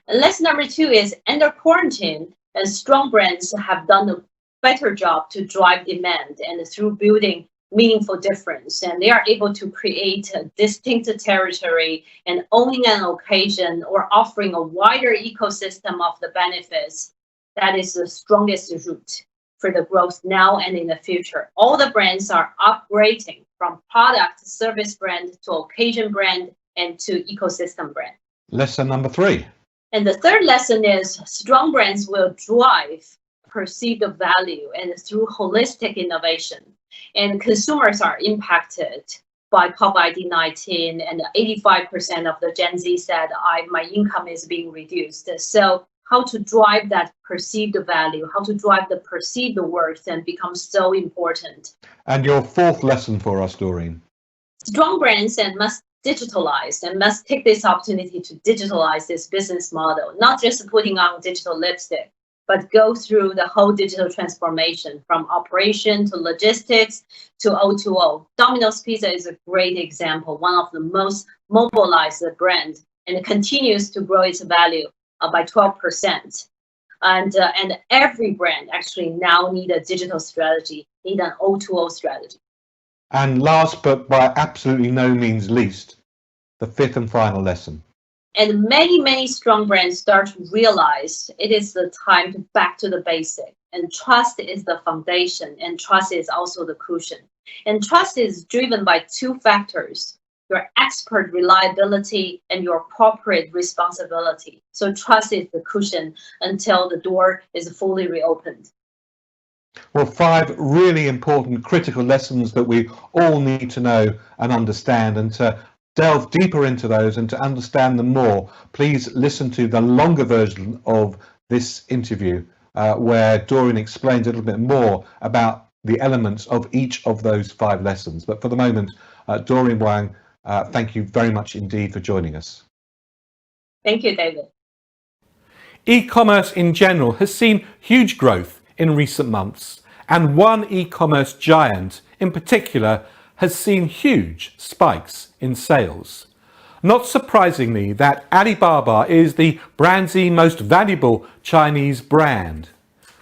S15: Lesson number 2 is under quarantine, and strong brands have done a better job to drive demand and through building meaningful difference, and they are able to create a distinct territory and owning an occasion or offering a wider ecosystem of the benefits. That is the strongest route for the growth now and in the future. All the brands are upgrading from product service brand to occasion brand and to ecosystem brand.
S1: Lesson number 3.
S15: And the third lesson is strong brands will drive perceived value and through holistic innovation. And consumers are impacted by COVID-19, and 85% of the Gen Z said, my income is being reduced. So how to drive that perceived value, how to drive the perceived worth and becomes so important.
S1: And your 4th lesson for us, Doreen.
S15: Strong brands and must digitalize and must take this opportunity to digitalize this business model, not just putting on digital lipstick, but go through the whole digital transformation from operation to logistics to O2O. Domino's Pizza is a great example, one of the most mobilized brand, and it continues to grow its value by 12%. And every brand actually now need a digital strategy, need an O2O strategy.
S1: And last but by absolutely no means least, the 5th and final lesson.
S15: And many, many strong brands start to realize it is the time to back to the basic. And trust is the foundation, and trust is also the cushion. And trust is driven by 2 factors, your expert reliability and your corporate responsibility. So trust is the cushion until the door is fully reopened.
S1: Well, 5 really important critical lessons that we all need to know and understand, and to delve deeper into those and to understand them more, please listen to the longer version of this interview where Doreen explains a little bit more about the elements of each of those 5 lessons. But for the moment, Doreen Wang, thank you very much indeed for joining us.
S15: Thank you, David.
S1: E-commerce in general has seen huge growth in recent months, and one e-commerce giant in particular has seen huge spikes in sales. Not surprisingly, that Alibaba is the BrandZ most valuable Chinese brand.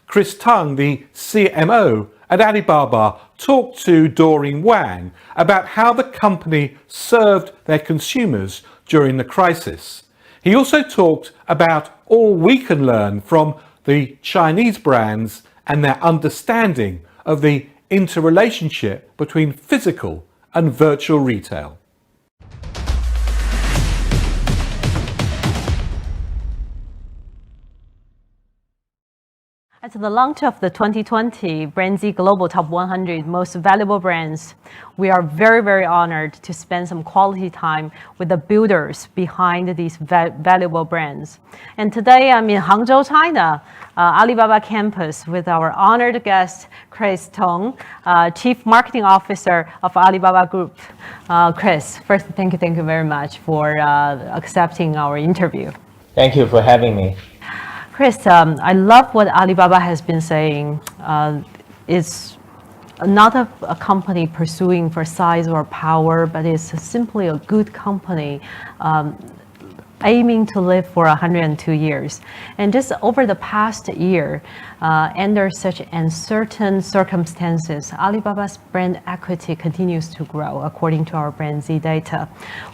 S1: Chris Tung, the CMO at Alibaba, talked to Doreen Wang about how the company served their consumers during the crisis. He also talked about all we can learn from the Chinese brands and their understanding of the interrelationship between physical and virtual retail.
S16: At the launch of the 2020 BrandZ Global Top 100 Most Valuable Brands, we are very, very honored to spend some quality time with the builders behind these valuable brands. And today I'm in Hangzhou, China, Alibaba campus with our honored guest, Chris Tung, Chief Marketing Officer of Alibaba Group. Chris, first, thank you very much for accepting our interview.
S12: Thank you for having me.
S16: Chris, I love what Alibaba has been saying. It's not a company pursuing for size or power, but it's simply a good company aiming to live for 102 years. And just over the past year, under such uncertain circumstances, Alibaba's brand equity continues to grow according to our BrandZ data.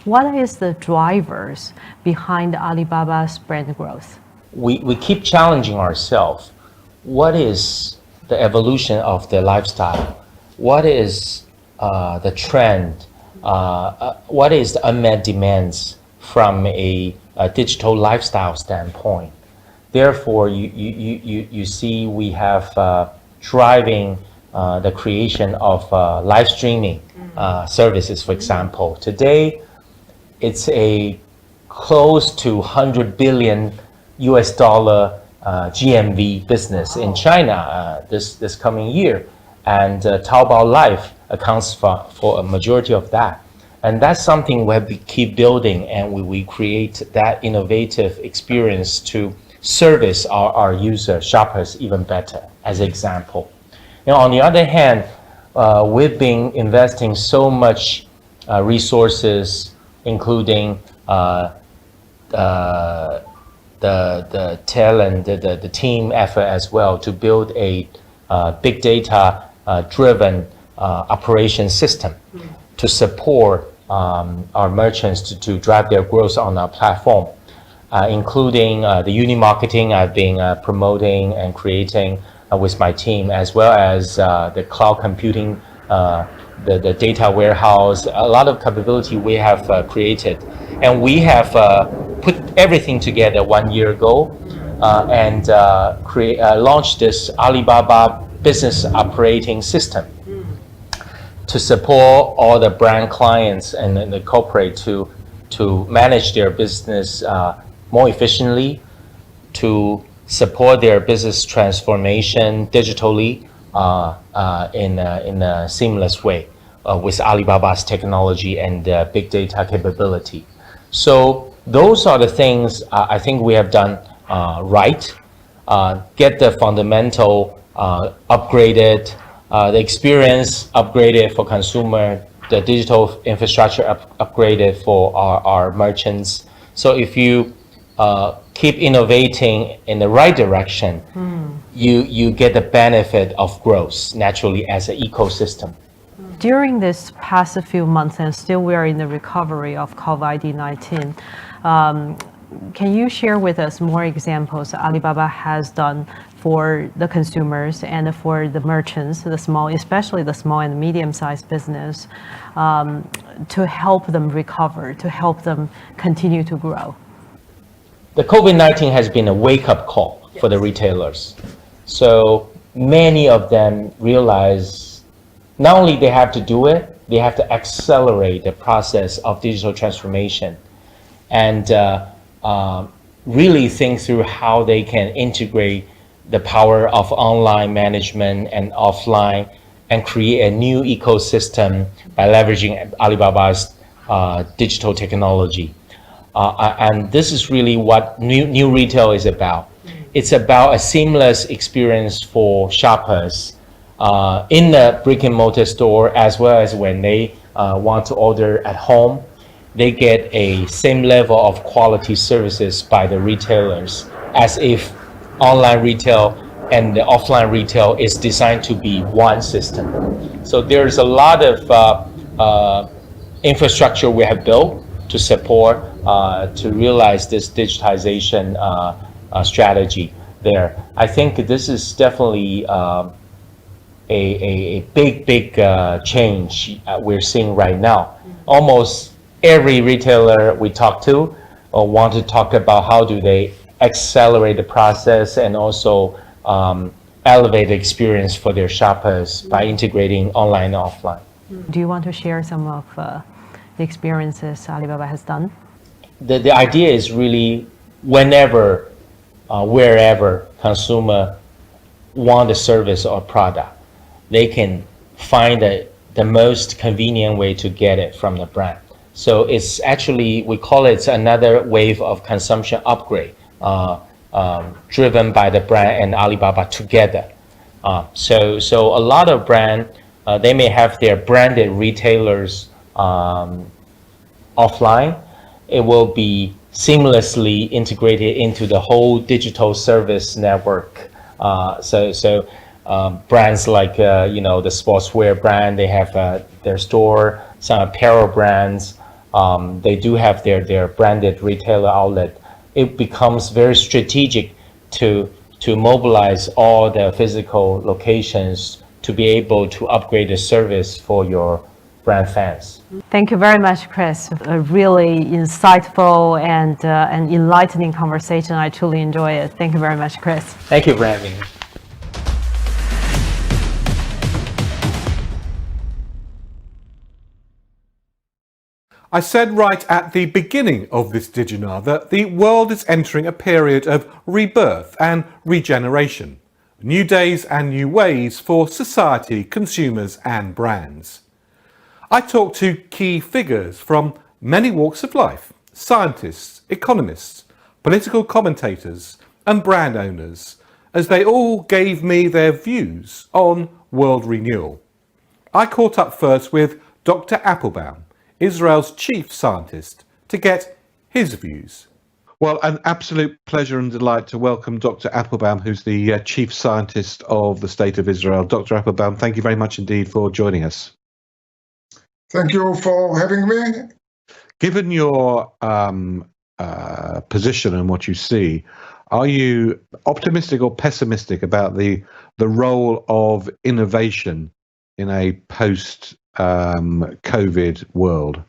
S16: What is the drivers behind Alibaba's brand growth?
S12: We keep challenging ourselves. What is the evolution of the lifestyle? What is the trend? What is the unmet demands from a digital lifestyle standpoint? Therefore, you see we have driving the creation of live streaming services, for example. Today, it's a close to $100 billion US dollar GMV business in China this coming year. and Taobao Live accounts for a majority of that. And that's something we have to keep building, and we create that innovative experience to service our user shoppers even better, as an example. On the other hand, we've been investing so much resources, including the talent, the team effort as well, to build a big data driven operation system to support our merchants to drive their growth on our platform, including the uni-marketing I've been promoting and creating with my team, as well as the cloud computing, the data warehouse, a lot of capability we have created. And we have put everything together 1 year ago and launched this Alibaba business operating system to support all the brand clients and the corporate to manage their business more efficiently, to support their business transformation digitally in a seamless way with Alibaba's technology and big data capability. So those are the things I think we have done right. Get the fundamental upgraded, the experience upgraded for consumer, the digital infrastructure upgraded for our merchants. So if you keep innovating in the right direction, you get the benefit of growth naturally as an ecosystem.
S16: During this past few months, and still we are in the recovery of COVID-19, can you share with us more examples Alibaba has done for the consumers and for the merchants, the small, especially the small and medium-sized business, to help them recover, to help them continue to grow?
S12: The COVID-19 has been a wake-up call for the retailers. So many of them realize not only they have to do it, they have to accelerate the process of digital transformation and really think through how they can integrate the power of online management and offline and create a new ecosystem by leveraging Alibaba's digital technology. And this is really what new retail is about. It's about a seamless experience for shoppers in the brick and mortar store, as well as when they want to order at home. They get a same level of quality services by the retailers, as if online retail and the offline retail is designed to be one system. So there's a lot of infrastructure we have built to support, to realize this digitization strategy there. I think this is definitely a big change we're seeing right now. Almost every retailer we talk to want to talk about how do they accelerate the process and also elevate the experience for their shoppers by integrating online and offline.
S16: Do you want to share some of the experiences Alibaba has done?
S12: The idea is really whenever, wherever consumer want a service or product, they can find the most convenient way to get it from the brand. So it's actually, we call it another wave of consumption upgrade, driven by the brand and Alibaba together. So a lot of brands, they may have their branded retailers offline. It will be seamlessly integrated into the whole digital service network. Brands like the sportswear brand, they have their store. Some apparel brands, they do have their branded retailer outlet. It becomes very strategic to mobilize all the physical locations to be able to upgrade the service for your brand fans.
S16: Thank you very much, Chris. A really insightful and enlightening conversation. I truly enjoy it. Thank you very much, Chris.
S12: Thank you for having me.
S1: I said right at the beginning of this DIGINAR that the world is entering a period of rebirth and regeneration. New days and new ways for society, consumers and brands. I talk to key figures from many walks of life, scientists, economists, political commentators and brand owners, as they all gave me their views on world renewal. I caught up first with Dr. Applebaum, Israel's chief scientist, to get his views. Well, an absolute pleasure and delight to welcome Dr. Applebaum, who's the chief scientist of the State of Israel. Dr. Applebaum, thank you very much indeed for joining us.
S17: Thank you for having me.
S1: Given your position and what you see, are you optimistic or pessimistic about the role of innovation in a post-COVID world?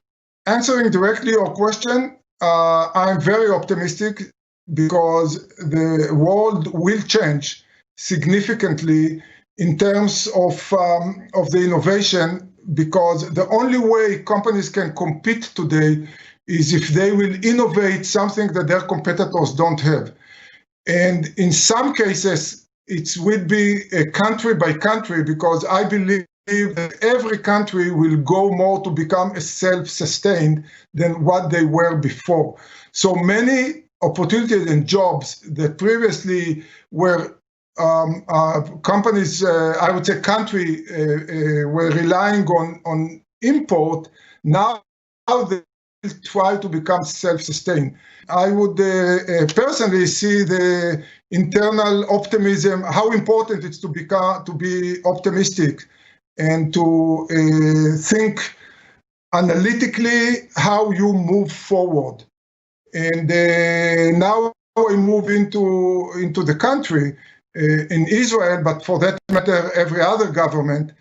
S17: Answering directly your question, I'm very optimistic because the world will change significantly in terms of the innovation, because the only way companies can compete today is if they will innovate something that their competitors don't have. And in some cases, it will be a country by country, because I believe that every country will go more to become self-sustained than what they were before. So many opportunities and jobs that previously were companies, I would say country, were relying on import, now they try to become self-sustained. I would personally see the internal optimism, how important it's to be optimistic and to think analytically how you move forward. And now I move into the country, in Israel, but for that matter, every other government.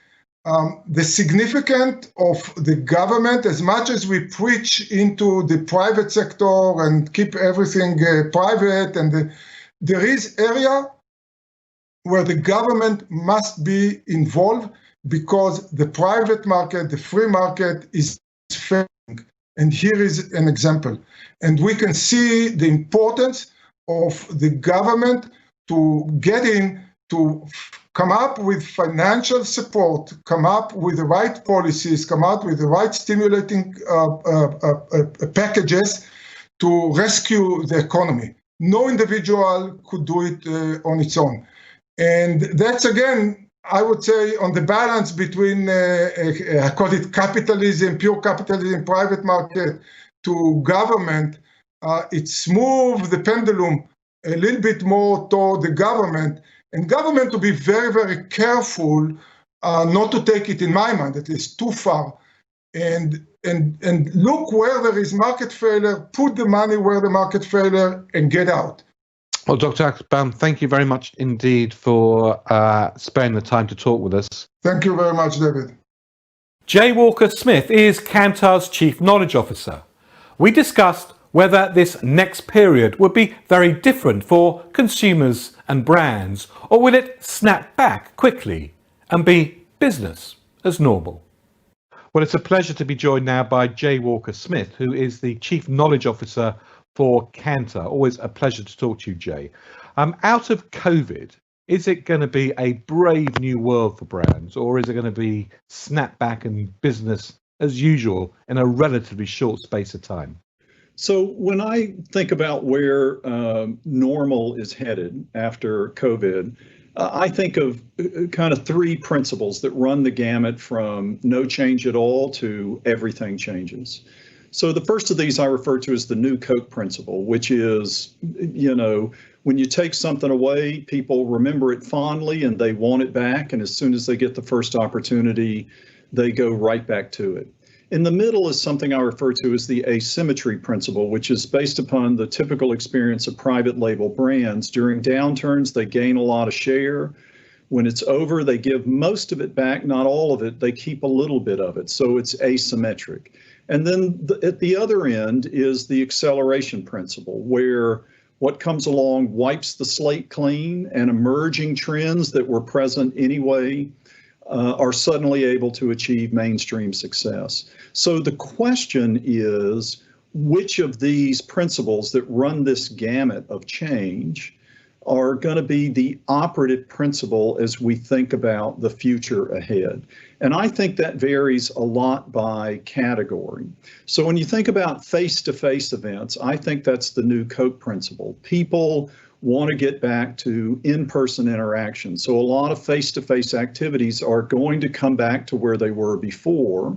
S17: The significance of the government, as much as we preach into the private sector and keep everything private, and there is area where the government must be involved, because the private market, the free market, is failing. And here is an example. And we can see the importance of the government to get in, to come up with financial support, come up with the right policies, come up with the right stimulating packages to rescue the economy. No individual could do it on its own. And that's, again, I would say, on the balance between, I call it capitalism, pure capitalism, private market, to government. It's moved the pendulum a little bit more toward the government, and government to be very, very careful not to take it, in my mind, at least too far. And look where there is market failure, put the money where the market failure, and get out.
S1: Well, Dr. Applebaum, thank you very much indeed for sparing the time to talk with us.
S17: Thank you very much, David.
S1: Jay Walker-Smith is Kantar's Chief Knowledge Officer. We discussed whether this next period would be very different for consumers and brands, or will it snap back quickly and be business as normal? Well, it's a pleasure to be joined now by Jay Walker-Smith, who is the Chief Knowledge Officer for Kantar. Always a pleasure to talk to you, Jay. Out of COVID, is it going to be a brave new world for brands, or is it going to be snap back and business as usual in a relatively short space of time?
S18: So when I think about where normal is headed after COVID, I think of kind of three principles that run the gamut from no change at all to everything changes. So the first of these I refer to as the new Coke principle, which is, you know, when you take something away, people remember it fondly and they want it back. And as soon as they get the first opportunity, they go right back to it. In the middle is something I refer to as the asymmetry principle, which is based upon the typical experience of private label brands. During downturns, they gain a lot of share. When it's over, they give most of it back, not all of it. They keep a little bit of it. So it's asymmetric. And then at the other end is the acceleration principle, where what comes along wipes the slate clean, and emerging trends that were present anyway are suddenly able to achieve mainstream success. So the question is, which of these principles that run this gamut of change are going to be the operative principle as we think about the future ahead. And I think that varies a lot by category. So when you think about face-to-face events, I think that's the new Coke principle. People want to get back to in-person interaction. So a lot of face-to-face activities are going to come back to where they were before,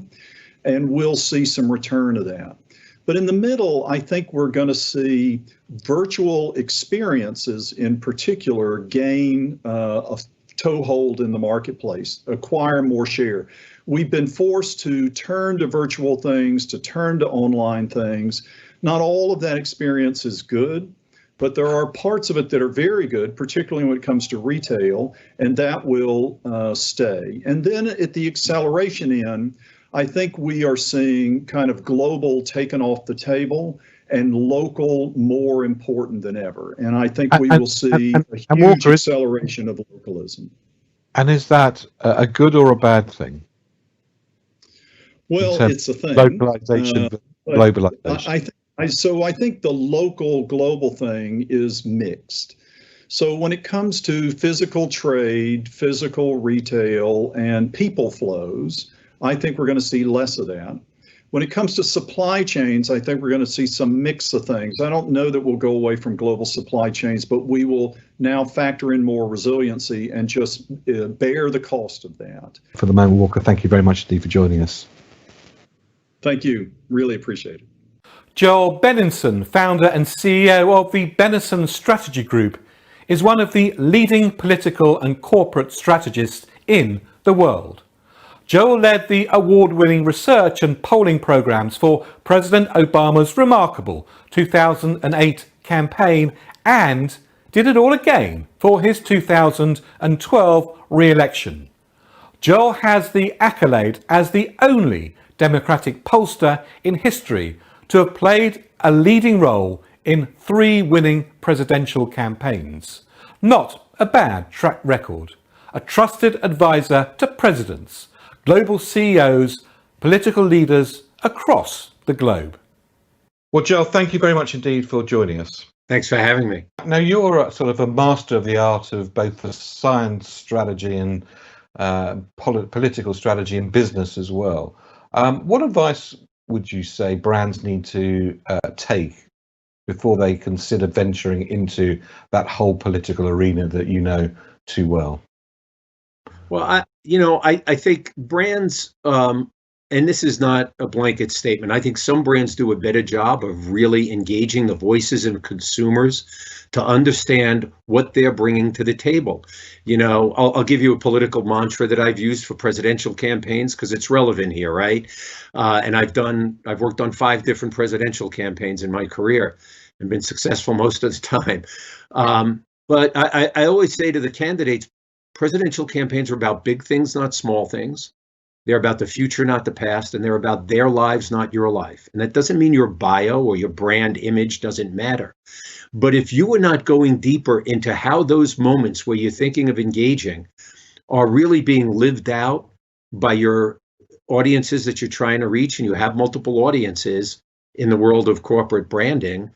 S18: and we'll see some return of that. But in the middle, I think we're going to see virtual experiences in particular gain a toehold in the marketplace, acquire more share. We've been forced to turn to virtual things, to turn to online things. Not all of that experience is good, but there are parts of it that are very good, particularly when it comes to retail, and that will stay. And then at the acceleration end, I think we are seeing kind of global taken off the table and local more important than ever. And I think we will see a huge
S1: Walker,
S18: acceleration of localism.
S1: And is that a good or a bad thing?
S18: Well, it's a thing.
S1: Localization, globalization.
S18: I think the local global thing is mixed. So when it comes to physical trade, physical retail, and people flows, I think we're going to see less of that. When it comes to supply chains, I think we're going to see some mix of things. I don't know that we'll go away from global supply chains, but we will now factor in more resiliency and just bear the cost of that.
S1: For the moment, Walker, thank you very much indeed for joining us.
S18: Thank you. Really appreciate it.
S1: Joel Benenson, founder and CEO of the Benenson Strategy Group, is one of the leading political and corporate strategists in the world. Joel led the award-winning research and polling programs for President Obama's remarkable 2008 campaign and did it all again for his 2012 re-election. Joel has the accolade as the only Democratic pollster in history to have played a leading role in 3 winning presidential campaigns. Not a bad track record. A trusted advisor to presidents, global CEOs, political leaders across the globe. Well, Joel, thank you very much indeed for joining us.
S19: Thanks for having me.
S1: Now, you're sort of a master of the art of both the science strategy and political strategy in business as well. What advice would you say brands need to take before they consider venturing into that whole political arena that you know too well?
S19: Well, I think brands, and this is not a blanket statement, I think some brands do a better job of really engaging the voices of consumers to understand what they're bringing to the table. I'll give you a political mantra that I've used for presidential campaigns because it's relevant here, right? And I've worked on 5 different presidential campaigns in my career and been successful most of the time. But I always say to the candidates, presidential campaigns are about big things, not small things. They're about the future, not the past, and they're about their lives, not your life. And that doesn't mean your bio or your brand image doesn't matter. But if you are not going deeper into how those moments where you're thinking of engaging are really being lived out by your audiences that you're trying to reach, and you have multiple audiences in the world of corporate branding,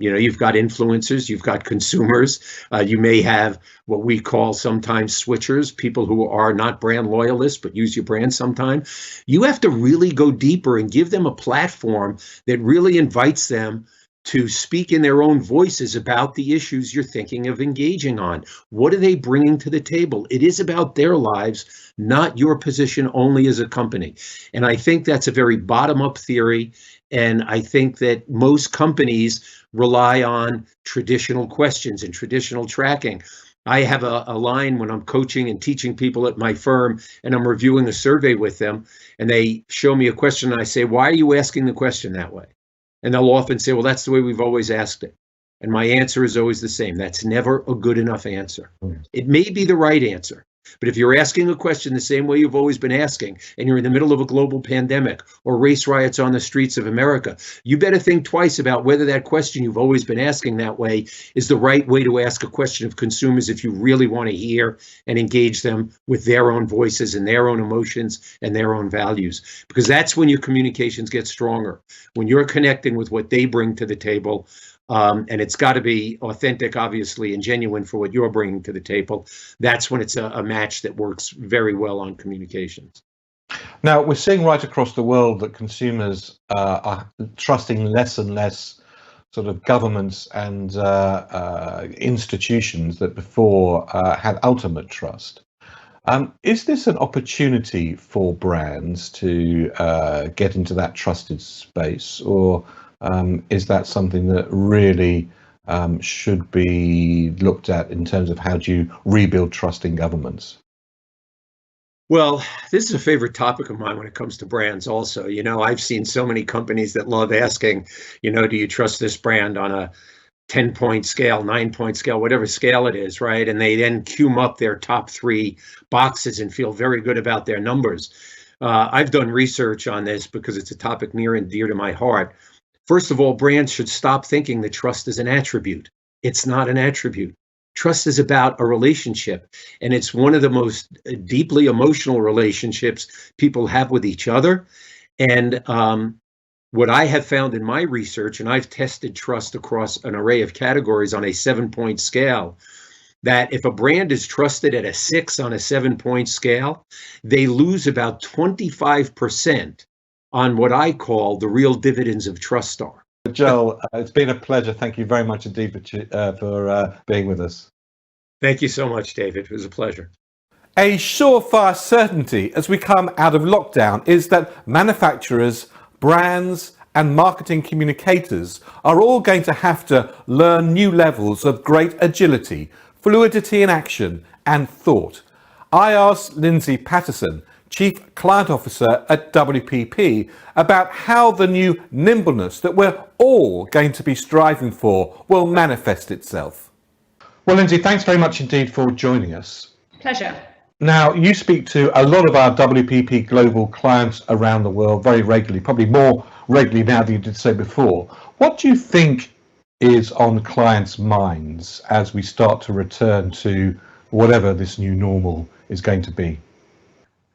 S19: you've got influencers, you've got consumers, you may have what we call sometimes switchers, people who are not brand loyalists but use your brand sometime. You have to really go deeper and give them a platform that really invites them to speak in their own voices about the issues you're thinking of engaging on. What are they bringing to the table? It is about their lives, not your position only as a company. And I think that's a very bottom-up theory. And I think that most companies rely on traditional questions and traditional tracking. I have a line when I'm coaching and teaching people at my firm and I'm reviewing a survey with them and they show me a question and I say, why are you asking the question that way? And they'll often say, well, that's the way we've always asked it. And my answer is always the same. That's never a good enough answer. It may be the right answer, but if you're asking a question the same way you've always been asking, and you're in the middle of a global pandemic or race riots on the streets of America, you better think twice about whether that question you've always been asking that way is the right way to ask a question of consumers if you really want to hear and engage them with their own voices and their own emotions and their own values. Because that's when your communications get stronger. When you're connecting with what they bring to the table, and it's got to be authentic, obviously, and genuine for what you're bringing to the table. That's when it's a match that works very well on communications.
S1: Now, we're seeing right across the world that consumers are trusting less and less sort of governments and institutions that before had ultimate trust. Is this an opportunity for brands to get into that trusted space, or is that something that really should be looked at in terms of how do you rebuild trust in governments?
S19: Well, this is a favorite topic of mine when it comes to brands also. You know, I've seen so many companies that love asking, you know, do you trust this brand on a 10-point scale, 9-point scale, whatever scale it is, right? And they then queue up their top 3 boxes and feel very good about their numbers. I've done research on this because it's a topic near and dear to my heart. First of all, brands should stop thinking that trust is an attribute. It's not an attribute. Trust is about a relationship, and it's one of the most deeply emotional relationships people have with each other. And what I have found in my research, and I've tested trust across an array of categories on a 7-point scale, that if a brand is trusted at a 6 on a 7-point scale, they lose about 25% on what I call the real dividends of trust are.
S1: Joel, it's been a pleasure. Thank you very much indeed for being with us.
S19: Thank you so much, David. It was a pleasure.
S1: A surefire certainty as we come out of lockdown is that manufacturers, brands and marketing communicators are all going to have to learn new levels of great agility, fluidity in action and thought. I asked Lindsay Patterson, Chief Client Officer at WPP, about how the new nimbleness that we're all going to be striving for will manifest itself. Well, Lindsay, thanks very much indeed for joining us.
S5: Pleasure.
S1: Now, you speak to a lot of our WPP global clients around the world very regularly, probably more regularly now than you did so before. What do you think is on clients' minds as we start to return to whatever this new normal is going to be?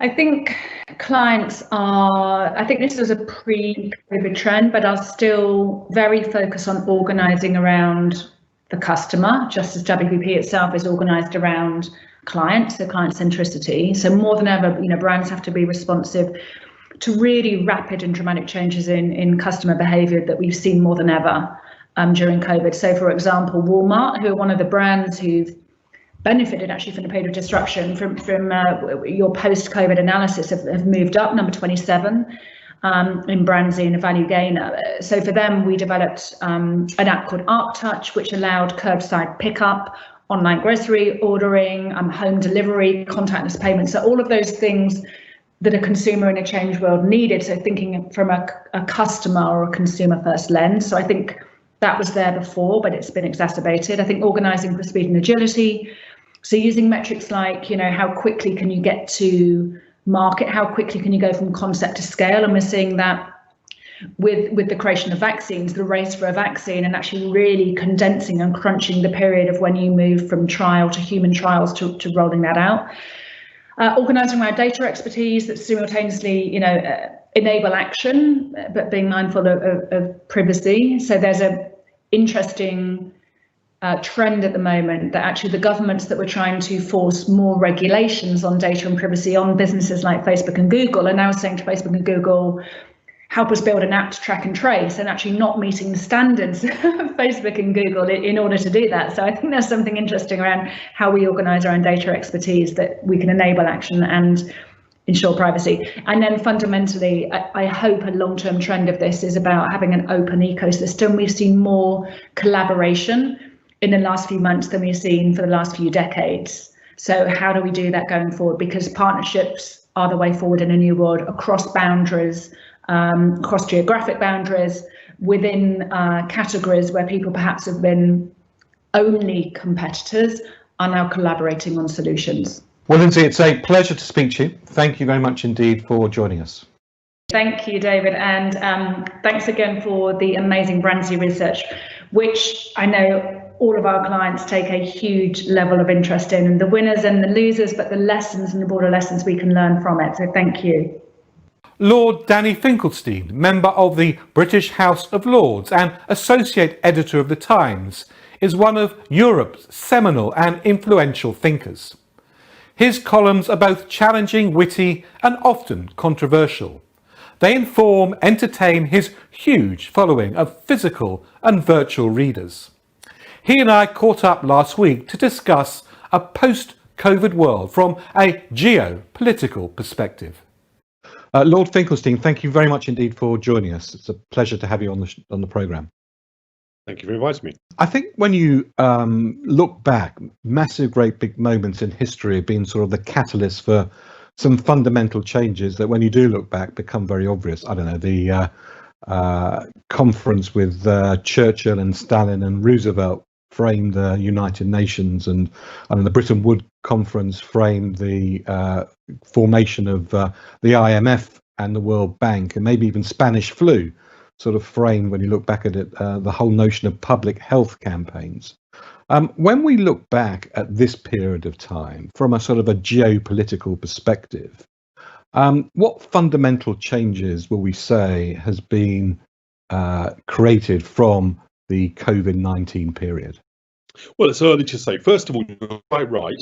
S5: I think clients are, I think this is a pre-COVID trend, but are still very focused on organising around the customer, just as WPP itself is organised around clients, so client centricity. So more than ever, you know, brands have to be responsive to really rapid and dramatic changes in customer behaviour that we've seen more than ever during COVID. So, for example, Walmart, who are one of the brands who've benefited actually from the period of disruption from your post-COVID analysis, have moved up, number 27 in BrandZ and a value gainer. So for them, we developed an app called ArcTouch, which allowed curbside pickup, online grocery ordering, home delivery, contactless payments. So all of those things that a consumer in a changed world needed. So thinking from a customer or a consumer first lens. So I think that was there before, but it's been exacerbated. I think organising for speed and agility. So using metrics like, you know, how quickly can you get to market? How quickly can you go from concept to scale? And we're seeing that with the creation of vaccines, the race for a vaccine, and actually really condensing and crunching the period of when you move from trial to human trials to rolling that out. Organising around data expertise that simultaneously, you know, enable action, but being mindful of privacy. So there's a interesting trend at the moment that actually the governments that were trying to force more regulations on data and privacy on businesses like Facebook and Google are now saying to Facebook and Google, help us build an app to track and trace, and actually not meeting the standards of Facebook and Google in order to do that. So I think there's something interesting around how we organise our own data expertise that we can enable action and ensure privacy. And then fundamentally, I hope a long-term trend of this is about having an open ecosystem. We've seen more collaboration in the last few months than we've seen for the last few decades. So how do we do that going forward? Because partnerships are the way forward in a new world across boundaries, across geographic boundaries, within categories where people perhaps have been only competitors are now collaborating on solutions.
S1: Well, Lindsay, it's a pleasure to speak to you. Thank you very much indeed for joining us.
S5: Thank you, David, and thanks again for the amazing BrandZ research, which I know all of our clients take a huge level of interest in, and the winners and the losers, but the lessons and the broader lessons we can learn from it. So thank you.
S1: Lord Danny Finkelstein, member of the British House of Lords and associate editor of The Times, is one of Europe's seminal and influential thinkers. His columns are both challenging, witty, and often controversial. They inform, entertain his huge following of physical and virtual readers. He and I caught up last week to discuss a post-COVID world from a geopolitical perspective. Lord Finkelstein, thank you very much indeed for joining us. It's a pleasure to have you on the programme.
S20: Thank you for inviting me.
S1: I think when you look back, massive, great big moments in history have been sort of the catalyst for some fundamental changes that when you do look back become very obvious. I don't know, the conference with Churchill and Stalin and Roosevelt framed the United Nations, and the Bretton Woods conference framed the formation of the IMF and the World Bank, and maybe even Spanish flu sort of framed, when you look back at it, the whole notion of public health campaigns. When we look back at this period of time from a sort of a geopolitical perspective, what fundamental changes will we say has been created from the COVID-19 period?
S20: Well, it's early to say. First of all, you're quite right.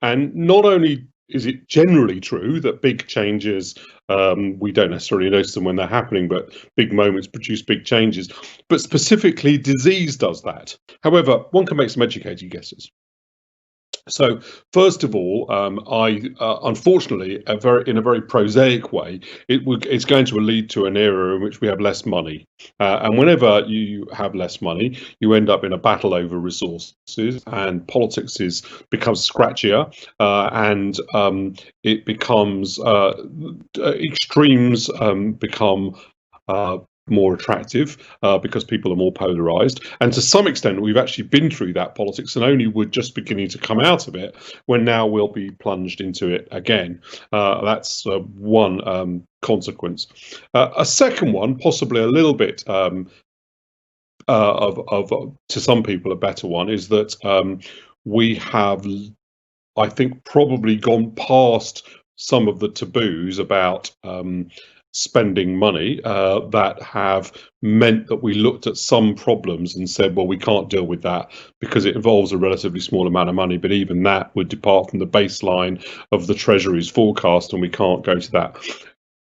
S20: And not only is it generally true that big changes, we don't necessarily notice them when they're happening, but big moments produce big changes. But specifically, disease does that. However, one can make some educated guesses. So, first of all, unfortunately, in a very prosaic way, it's going to lead to an era in which we have less money. And whenever you have less money, you end up in a battle over resources, and politics becomes scratchier, and it becomes extremes become more attractive because people are more polarized. And to some extent, we've actually been through that politics and only we're just beginning to come out of it, when now we'll be plunged into it again. That's one consequence. A second one, possibly a little bit to some people a better one, is that we have, I think, probably gone past some of the taboos about spending money that have meant that we looked at some problems and said, well, we can't deal with that because it involves a relatively small amount of money, but even that would depart from the baseline of the Treasury's forecast, and we can't go to that.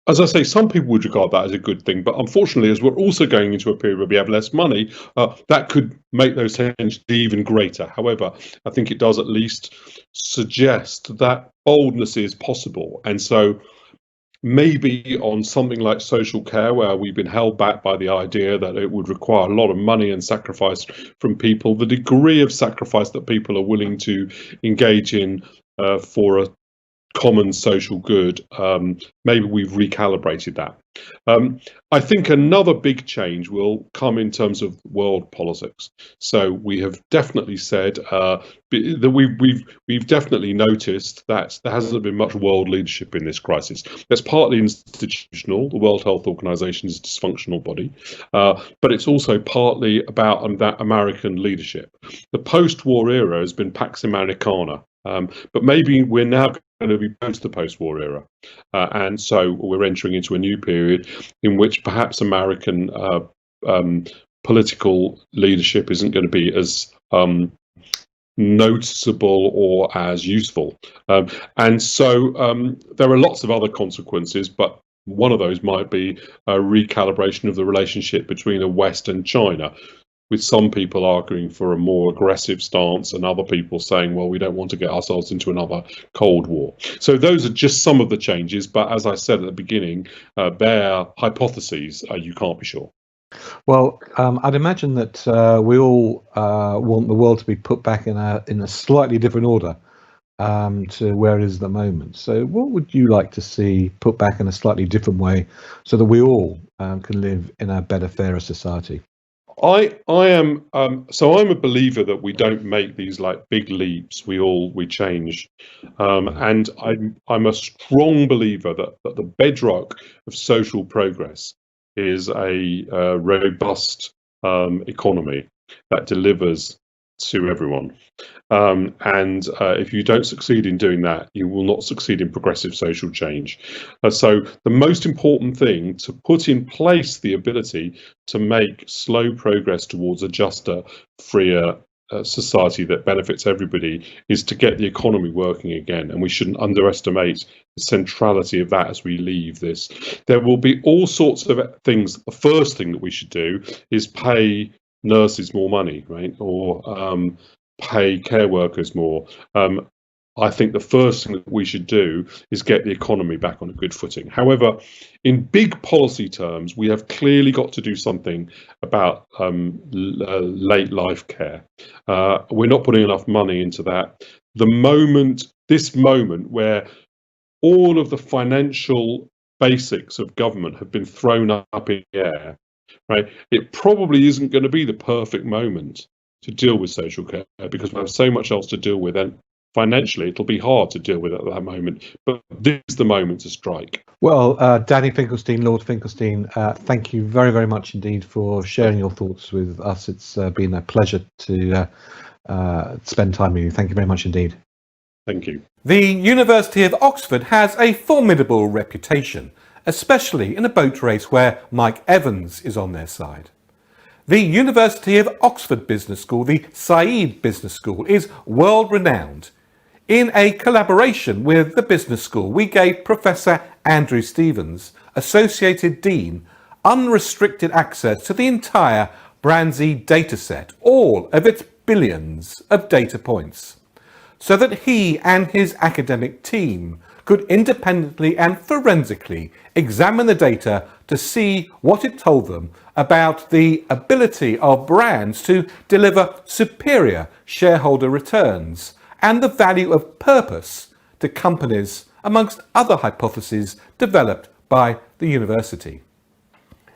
S20: As I say, some people would regard that as a good thing, but unfortunately, as we're also going into a period where we have less money, that could make those tensions even greater. However, I think it does at least suggest that boldness is possible. And so maybe on something like social care, where we've been held back by the idea that it would require a lot of money and sacrifice from people, the degree of sacrifice that people are willing to engage in for a common social good, maybe we've recalibrated that. I think another big change will come in terms of world politics. So we have definitely said that we've definitely noticed that there hasn't been much world leadership in this crisis. That's partly institutional. The World Health Organization is a dysfunctional body, but it's also partly about that American leadership. The post-war era has been Pax Americana, but maybe we're now going to be post the post-war era, and so we're entering into a new period in which perhaps American political leadership isn't going to be as noticeable or as useful, and so there are lots of other consequences, but one of those might be a recalibration of the relationship between the West and China, with some people arguing for a more aggressive stance and other people saying, well, we don't want to get ourselves into another Cold War. So those are just some of the changes. But as I said at the beginning, they're hypotheses. You can't be sure.
S1: Well, I'd imagine that we all want the world to be put back in a slightly different order to where it is at the moment. So what would you like to see put back in a slightly different way so that we all can live in a better, fairer society?
S20: I am so I'm a believer that we don't make these like big leaps. We change, and I'm a strong believer that the bedrock of social progress is a robust economy that delivers to everyone. And if you don't succeed in doing that, you will not succeed in progressive social change. So the most important thing, to put in place the ability to make slow progress towards a juster, freer society that benefits everybody, is to get the economy working again. And we shouldn't underestimate the centrality of that as we leave this. There will be all sorts of things. The first thing that we should do is pay nurses more money, right? Or pay care workers more. I think the first thing that we should do is get the economy back on a good footing. However, in big policy terms, we have clearly got to do something about late life care. We're not putting enough money into that. This moment where all of the financial basics of government have been thrown up in the air, right? It probably isn't going to be the perfect moment to deal with social care, because we have so much else to deal with, and financially it'll be hard to deal with at that moment. But this is the moment to strike.
S1: Well, Danny Finkelstein, Lord Finkelstein, thank you very, very much indeed for sharing your thoughts with us. It's been a pleasure to spend time with you. Thank you very much indeed.
S20: Thank you.
S1: The University of Oxford has a formidable reputation, especially in a boat race where Mike Evans is on their side. The University of Oxford Business School, the Said Business School, is world renowned. In a collaboration with the business school, we gave Professor Andrew Stevens, Associated Dean, unrestricted access to the entire BrandZ dataset, all of its billions of data points, so that he and his academic team could independently and forensically examine the data to see what it told them about the ability of brands to deliver superior shareholder returns and the value of purpose to companies, amongst other hypotheses developed by the university.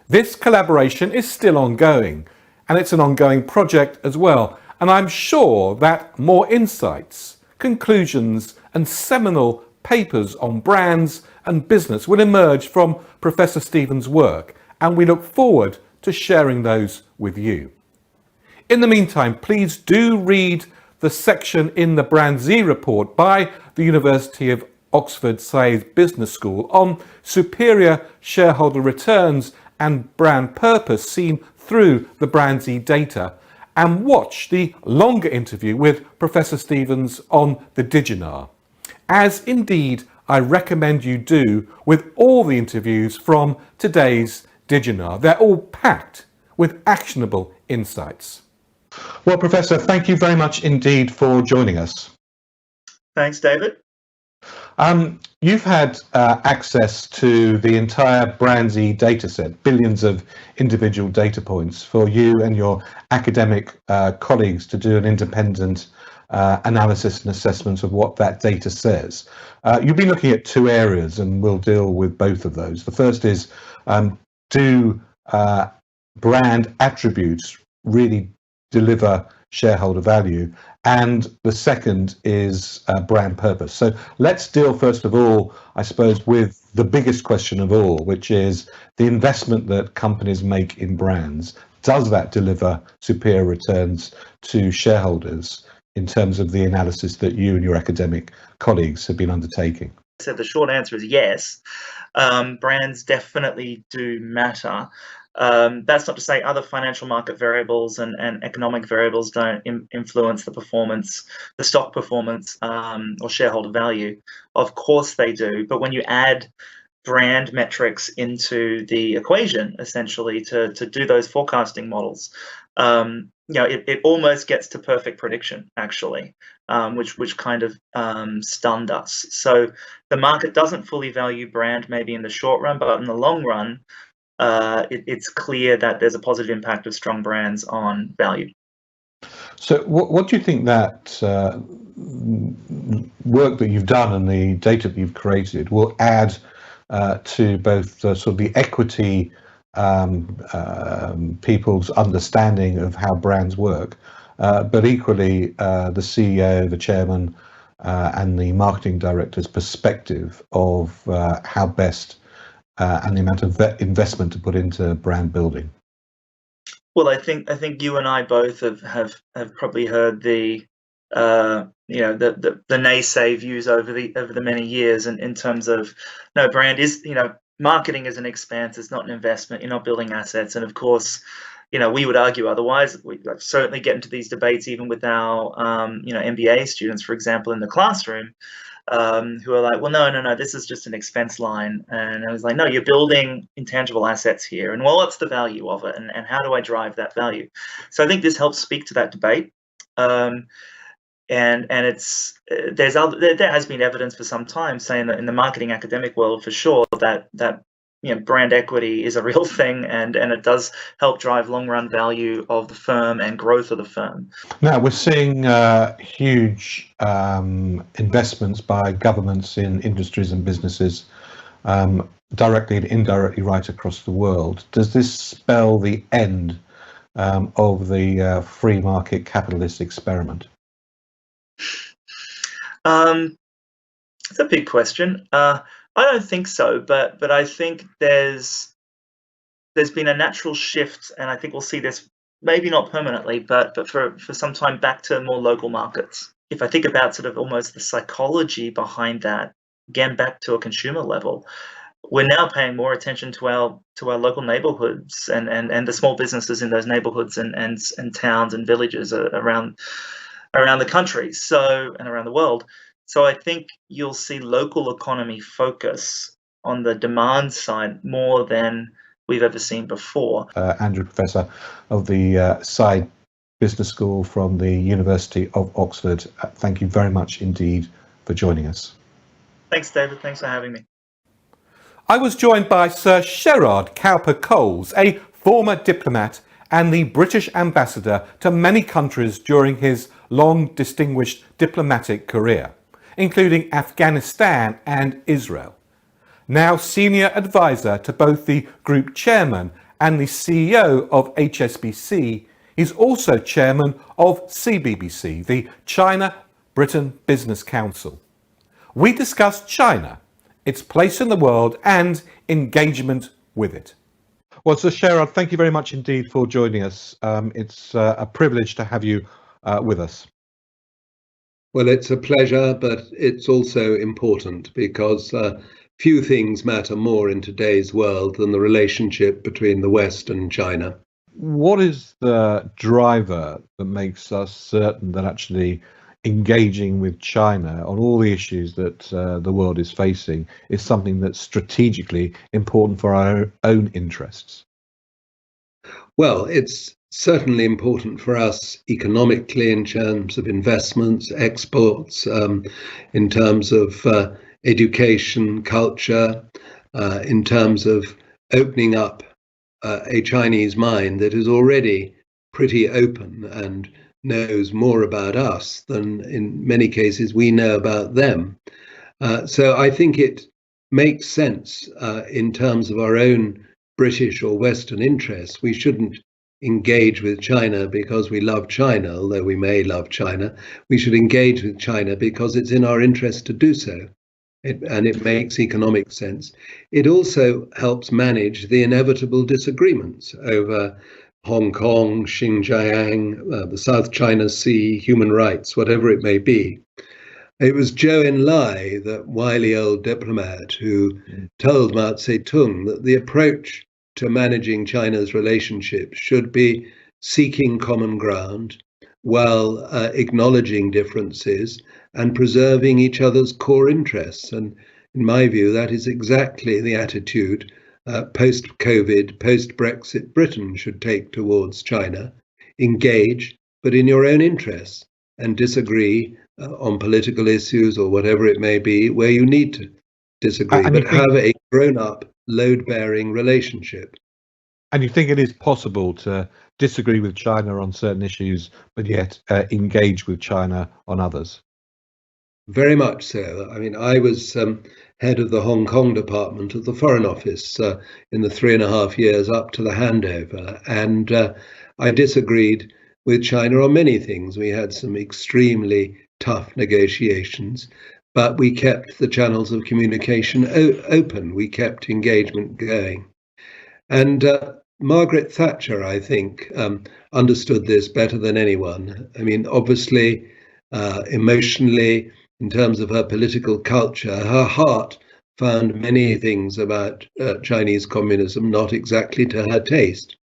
S1: This collaboration is still ongoing, and it's an ongoing project as well, and I'm sure that more insights, conclusions and seminal papers on brands and business will emerge from Professor Stevens' work, and we look forward to sharing those with you. In the meantime, please do read the section in the BrandZ report by the University of Oxford Said Business School on superior shareholder returns and brand purpose seen through the BrandZ data, and watch the longer interview with Professor Stevens on the DIGINAR, as indeed I recommend you do with all the interviews from today's DIGINAR. They're all packed with actionable insights. Well, Professor, thank you very much indeed for joining us.
S21: Thanks, David.
S1: You've had access to the entire BrandZ dataset, billions of individual data points, for you and your academic colleagues to do an independent analysis and assessment of what that data says. You've been looking at two areas, and we'll deal with both of those. The first is, do brand attributes really deliver shareholder value? And the second is brand purpose. So let's deal first of all, I suppose, with the biggest question of all, which is the investment that companies make in brands. Does that deliver superior returns to shareholders in terms of the analysis that you and your academic colleagues have been undertaking?
S21: So the short answer is yes. Brands definitely do matter. That's not to say other financial market variables and economic variables don't influence the performance, the stock performance, or shareholder value. Of course they do, but when you add brand metrics into the equation, essentially to do those forecasting models, it almost gets to perfect prediction, actually, which kind of stunned us. So the market doesn't fully value brand maybe in the short run, but in the long run, it's clear that there's a positive impact of strong brands on value.
S1: So what do you think that work that you've done and the data that you've created will add to both sort of the equity people's understanding of how brands work, but equally the CEO, the chairman, and the marketing director's perspective of how best and the amount of investment to put into brand building?
S21: Well, I think you and I both have probably heard the the naysay views over the many years, and in terms of no, brand is, marketing is an expense, it's not an investment, you're not building assets. And of course, we would argue otherwise. We certainly get into these debates even with our MBA students, for example, in the classroom, who are like, well, no, this is just an expense line. And I was like, no, you're building intangible assets here. And well, what's the value of it? And how do I drive that value? So I think this helps speak to that debate. And it's there has been evidence for some time saying that in the marketing academic world, for sure, that brand equity is a real thing, and it does help drive long run value of the firm and growth of the firm.
S1: Now we're seeing huge investments by governments in industries and businesses, directly and indirectly, right across the world. Does this spell the end of the free market capitalist experiment?
S21: It's a big question. I don't think so, but I think there's been a natural shift, and I think we'll see this maybe not permanently, but for some time back to more local markets. If I think about sort of almost the psychology behind that, again back to a consumer level, we're now paying more attention to our local neighborhoods and the small businesses in those neighborhoods and towns and villages around the country, and around the world. So I think you'll see local economy focus on the demand side more than we've ever seen before.
S1: Andrew, Professor of the Side Business School from the University of Oxford, thank you very much indeed for joining us.
S21: Thanks, David. Thanks for having me.
S1: I was joined by Sir Sherard Cowper-Coles, a former diplomat and the British ambassador to many countries during his long distinguished diplomatic career, including Afghanistan and Israel. Now senior advisor to both the group chairman and the CEO of HSBC, he's also chairman of CBBC, the China-Britain Business Council. We discussed China, its place in the world and engagement with it. Well, Sir Sherard, thank you very much indeed for joining us. It's a privilege to have you with us.
S2: Well, it's a pleasure, but it's also important because few things matter more in today's world than the relationship between the West and China.
S1: What is the driver that makes us certain that actually engaging with China on all the issues that the world is facing is something that's strategically important for our own interests?
S2: Well, it's certainly important for us economically in terms of investments, exports, in terms of education, culture, in terms of opening up a Chinese mind that is already pretty open and knows more about us than in many cases we know about them. So I think it makes sense in terms of our own British or Western interests. We shouldn't engage with China because we love China, although we may love China. We should engage with China because it's in our interest to do so, and it makes economic sense. It also helps manage the inevitable disagreements over Hong Kong, Xinjiang, the South China Sea, human rights, whatever it may be. It was Zhou Enlai, that wily old diplomat, who told Mao Zedong that the approach to managing China's relationships should be seeking common ground while acknowledging differences and preserving each other's core interests. And in my view, that is exactly the attitude post-COVID, post-Brexit Britain should take towards China. Engage, but in your own interests, and disagree on political issues or whatever it may be where you need to disagree, but have a grown-up, load-bearing relationship.
S1: And you think it is possible to disagree with China on certain issues, but yet engage with China on others?
S2: Very much so. I mean, I was head of the Hong Kong department of the Foreign Office in the 3.5 years up to the handover, and I disagreed with China on many things. We had some extremely tough negotiations, but we kept the channels of communication open. We kept engagement going. And Margaret Thatcher, I think, understood this better than anyone. I mean, obviously, emotionally, in terms of her political culture, her heart found many things about Chinese communism not exactly to her taste.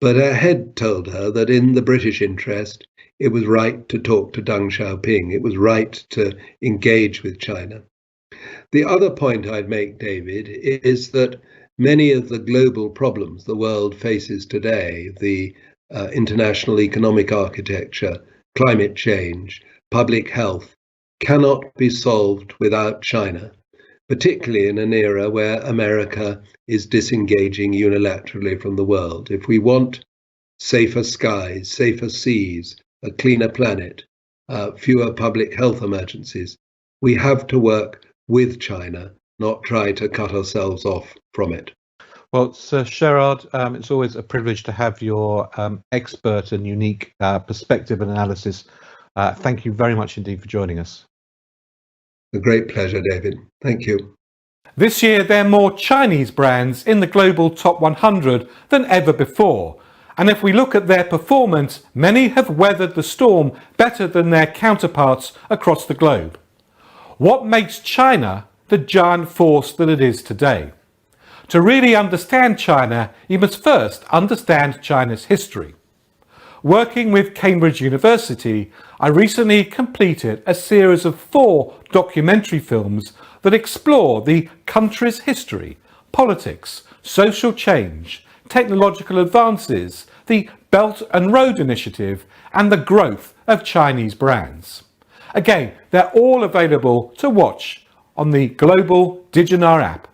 S2: But her head told her that in the British interest, it was right to talk to Deng Xiaoping. It was right to engage with China. The other point I'd make, David, is that many of the global problems the world faces today, the international economic architecture, climate change, public health, cannot be solved without China, particularly in an era where America is disengaging unilaterally from the world. If we want safer skies, safer seas, a cleaner planet, fewer public health emergencies, we have to work with China, not try to cut ourselves off from it.
S1: Well, Sir Sherard, it's always a privilege to have your expert and unique perspective and analysis. Thank you very much indeed for joining us.
S2: A great pleasure, David. Thank you.
S1: This year, there are more Chinese brands in the global top 100 than ever before. And if we look at their performance, many have weathered the storm better than their counterparts across the globe. What makes China the giant force that it is today? To really understand China, you must first understand China's history. Working with Cambridge University, I recently completed a series of 4 documentary films that explore the country's history, politics, social change, technological advances, the Belt and Road Initiative, and the growth of Chinese brands. Again, they're all available to watch on the global DIGINAR app.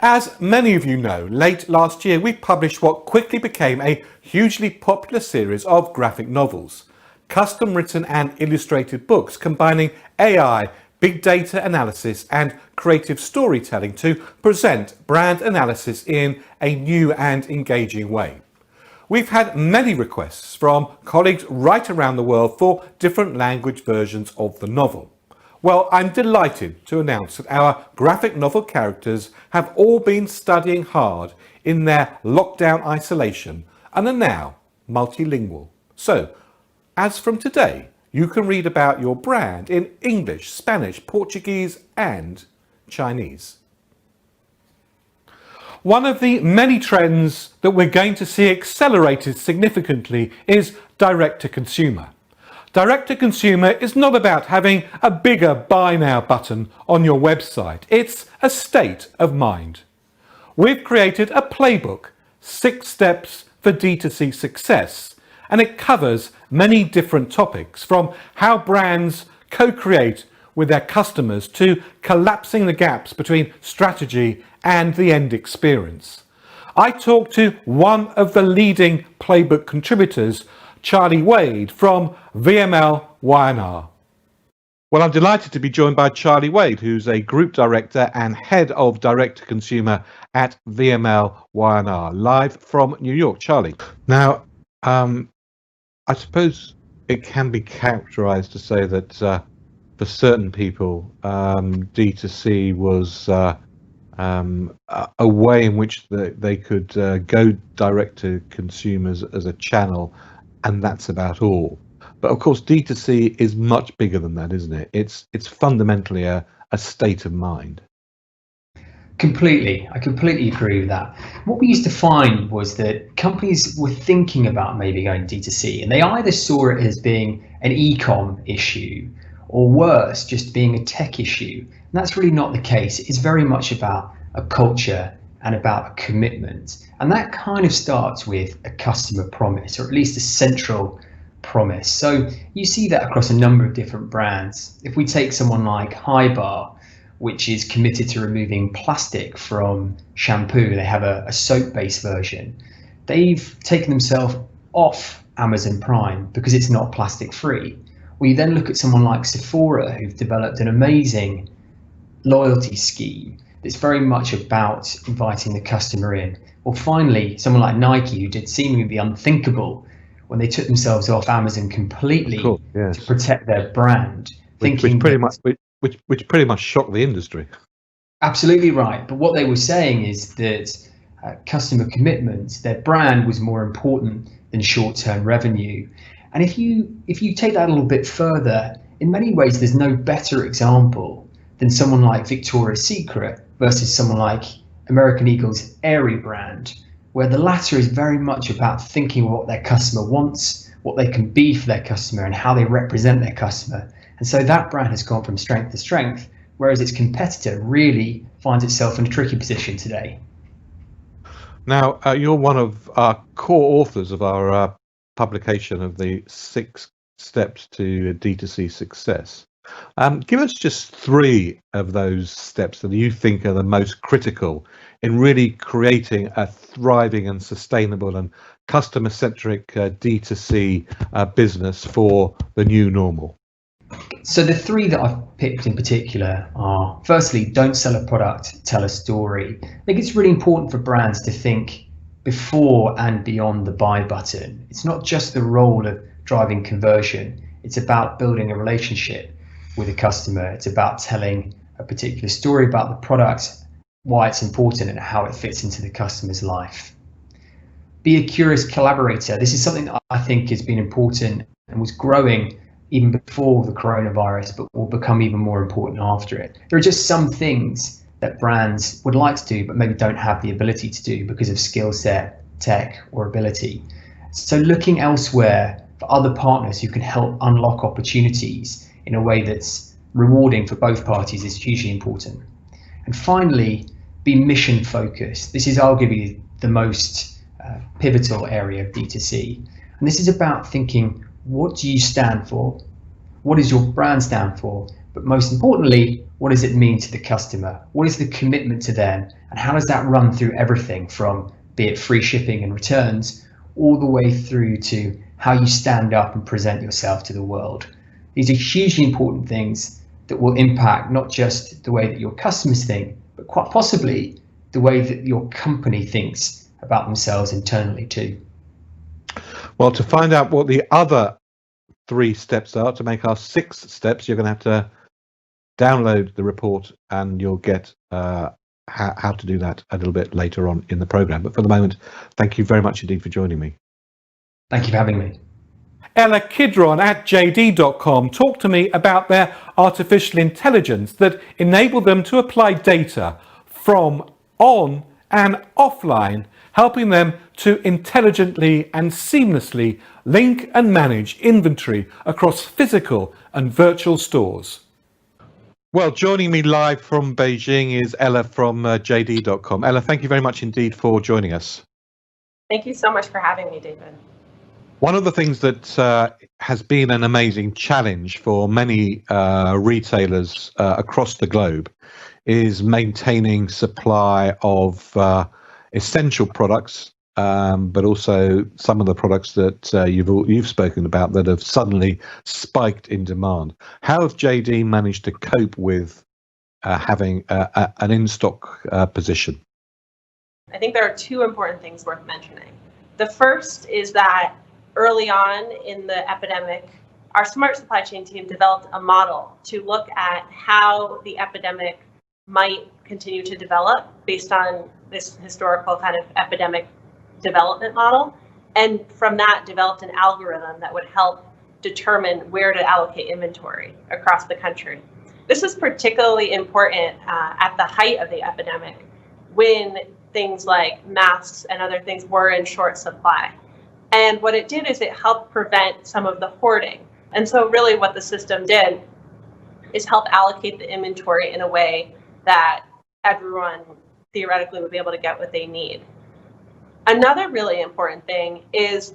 S1: As many of you know, late last year we published what quickly became a hugely popular series of graphic novels, custom written and illustrated books combining AI, big data analysis and creative storytelling to present brand analysis in a new and engaging way. We've had many requests from colleagues right around the world for different language versions of the novel. Well, I'm delighted to announce that our graphic novel characters have all been studying hard in their lockdown isolation and are now multilingual. So, as from today, you can read about your brand in English, Spanish, Portuguese and Chinese. One of the many trends that we're going to see accelerated significantly is direct-to-consumer. Direct-to-consumer is not about having a bigger buy now button on your website. It's a state of mind. We've created a playbook, 6 steps for D2C success, and it covers many different topics from how brands co-create with their customers to collapsing the gaps between strategy and the end experience. I talked to one of the leading playbook contributors, Charlie Wade from VML Y&R. Well, I'm delighted to be joined by Charlie Wade, who's a group director and head of direct-to-consumer at VML Y&R, live from New York. Charlie, now, I suppose it can be characterized to say that for certain people, D2C was a way in which they could go direct to consumers as a channel, and that's about all. But of course, D2C is much bigger than that, isn't it? It's fundamentally a state of mind.
S3: Completely. I completely agree with that. What we used to find was that companies were thinking about maybe going D2C, and they either saw it as being an e-com issue, or worse, just being a tech issue. And that's really not the case. It's very much about a culture and about a commitment. And that kind of starts with a customer promise, or at least a central promise. So you see that across a number of different brands. If we take someone like Highbar, which is committed to removing plastic from shampoo, they have a soap-based version. They've taken themselves off Amazon Prime because it's not plastic free. We then look at someone like Sephora, who've developed an amazing loyalty scheme that's very much about inviting the customer in. Or finally, someone like Nike, who did seemingly the unthinkable when they took themselves off Amazon completely to protect their brand.
S1: Which pretty much which pretty much shocked the industry.
S3: Absolutely right. But what they were saying is that customer commitment, their brand was more important than short-term revenue. And if you take that a little bit further, in many ways, there's no better example than someone like Victoria's Secret versus someone like American Eagle's Aerie brand, where the latter is very much about thinking what their customer wants, what they can be for their customer, and how they represent their customer. And so that brand has gone from strength to strength, whereas its competitor really finds itself in a tricky position today.
S1: Now, you're one of our core authors of our publication of the 6 steps to D2C success. Give us just 3 of those steps that you think are the most critical in really creating a thriving and sustainable and customer-centric D2C business for the new normal.
S3: So the 3 that I've picked in particular are, firstly, don't sell a product, tell a story. I think it's really important for brands to think before and beyond the buy button. It's not just the role of driving conversion. It's about building a relationship with a customer. It's about telling a particular story about the product, why it's important, and how it fits into the customer's life. Be a curious collaborator. This is something that I think has been important and was growing even before the coronavirus, but will become even more important after it. There are just some things that brands would like to do, but maybe don't have the ability to do because of skill set, tech, or ability. So looking elsewhere for other partners who can help unlock opportunities in a way that's rewarding for both parties is hugely important. And finally, be mission focused. This is arguably the most pivotal area of D2C. And this is about thinking, what do you stand for? What does your brand stand for? But most importantly, what does it mean to the customer? What is the commitment to them? And how does that run through everything from, be it free shipping and returns, all the way through to how you stand up and present yourself to the world? These are hugely important things that will impact not just the way that your customers think, but quite possibly the way that your company thinks about themselves internally too.
S1: Well, to find out what the other 3 steps are, to make our 6 steps, you're going to have to download the report, and you'll get how to do that a little bit later on in the program. But for the moment, thank you very much indeed for joining me.
S3: Thank you for having me.
S1: Ella Kidron at JD.com talked to me about their artificial intelligence that enabled them to apply data from on and offline, helping them to intelligently and seamlessly link and manage inventory across physical and virtual stores. Well, joining me live from Beijing is Ella from JD.com. Ella, thank you very much indeed for joining us.
S4: Thank you so much for having me, David.
S1: One of the things that has been an amazing challenge for many retailers across the globe is maintaining supply of essential products, but also some of the products that you've spoken about that have suddenly spiked in demand. How has JD managed to cope with having an in-stock position?
S4: I think there are 2 important things worth mentioning. The first is that early on in the epidemic, our smart supply chain team developed a model to look at how the epidemic might continue to develop based on this historical kind of epidemic development model. And from that, developed an algorithm that would help determine where to allocate inventory across the country. This is particularly important at the height of the epidemic, when things like masks and other things were in short supply. And what it did is it helped prevent some of the hoarding. And so really what the system did is help allocate the inventory in a way that everyone theoretically would be able to get what they need. Another really important thing is,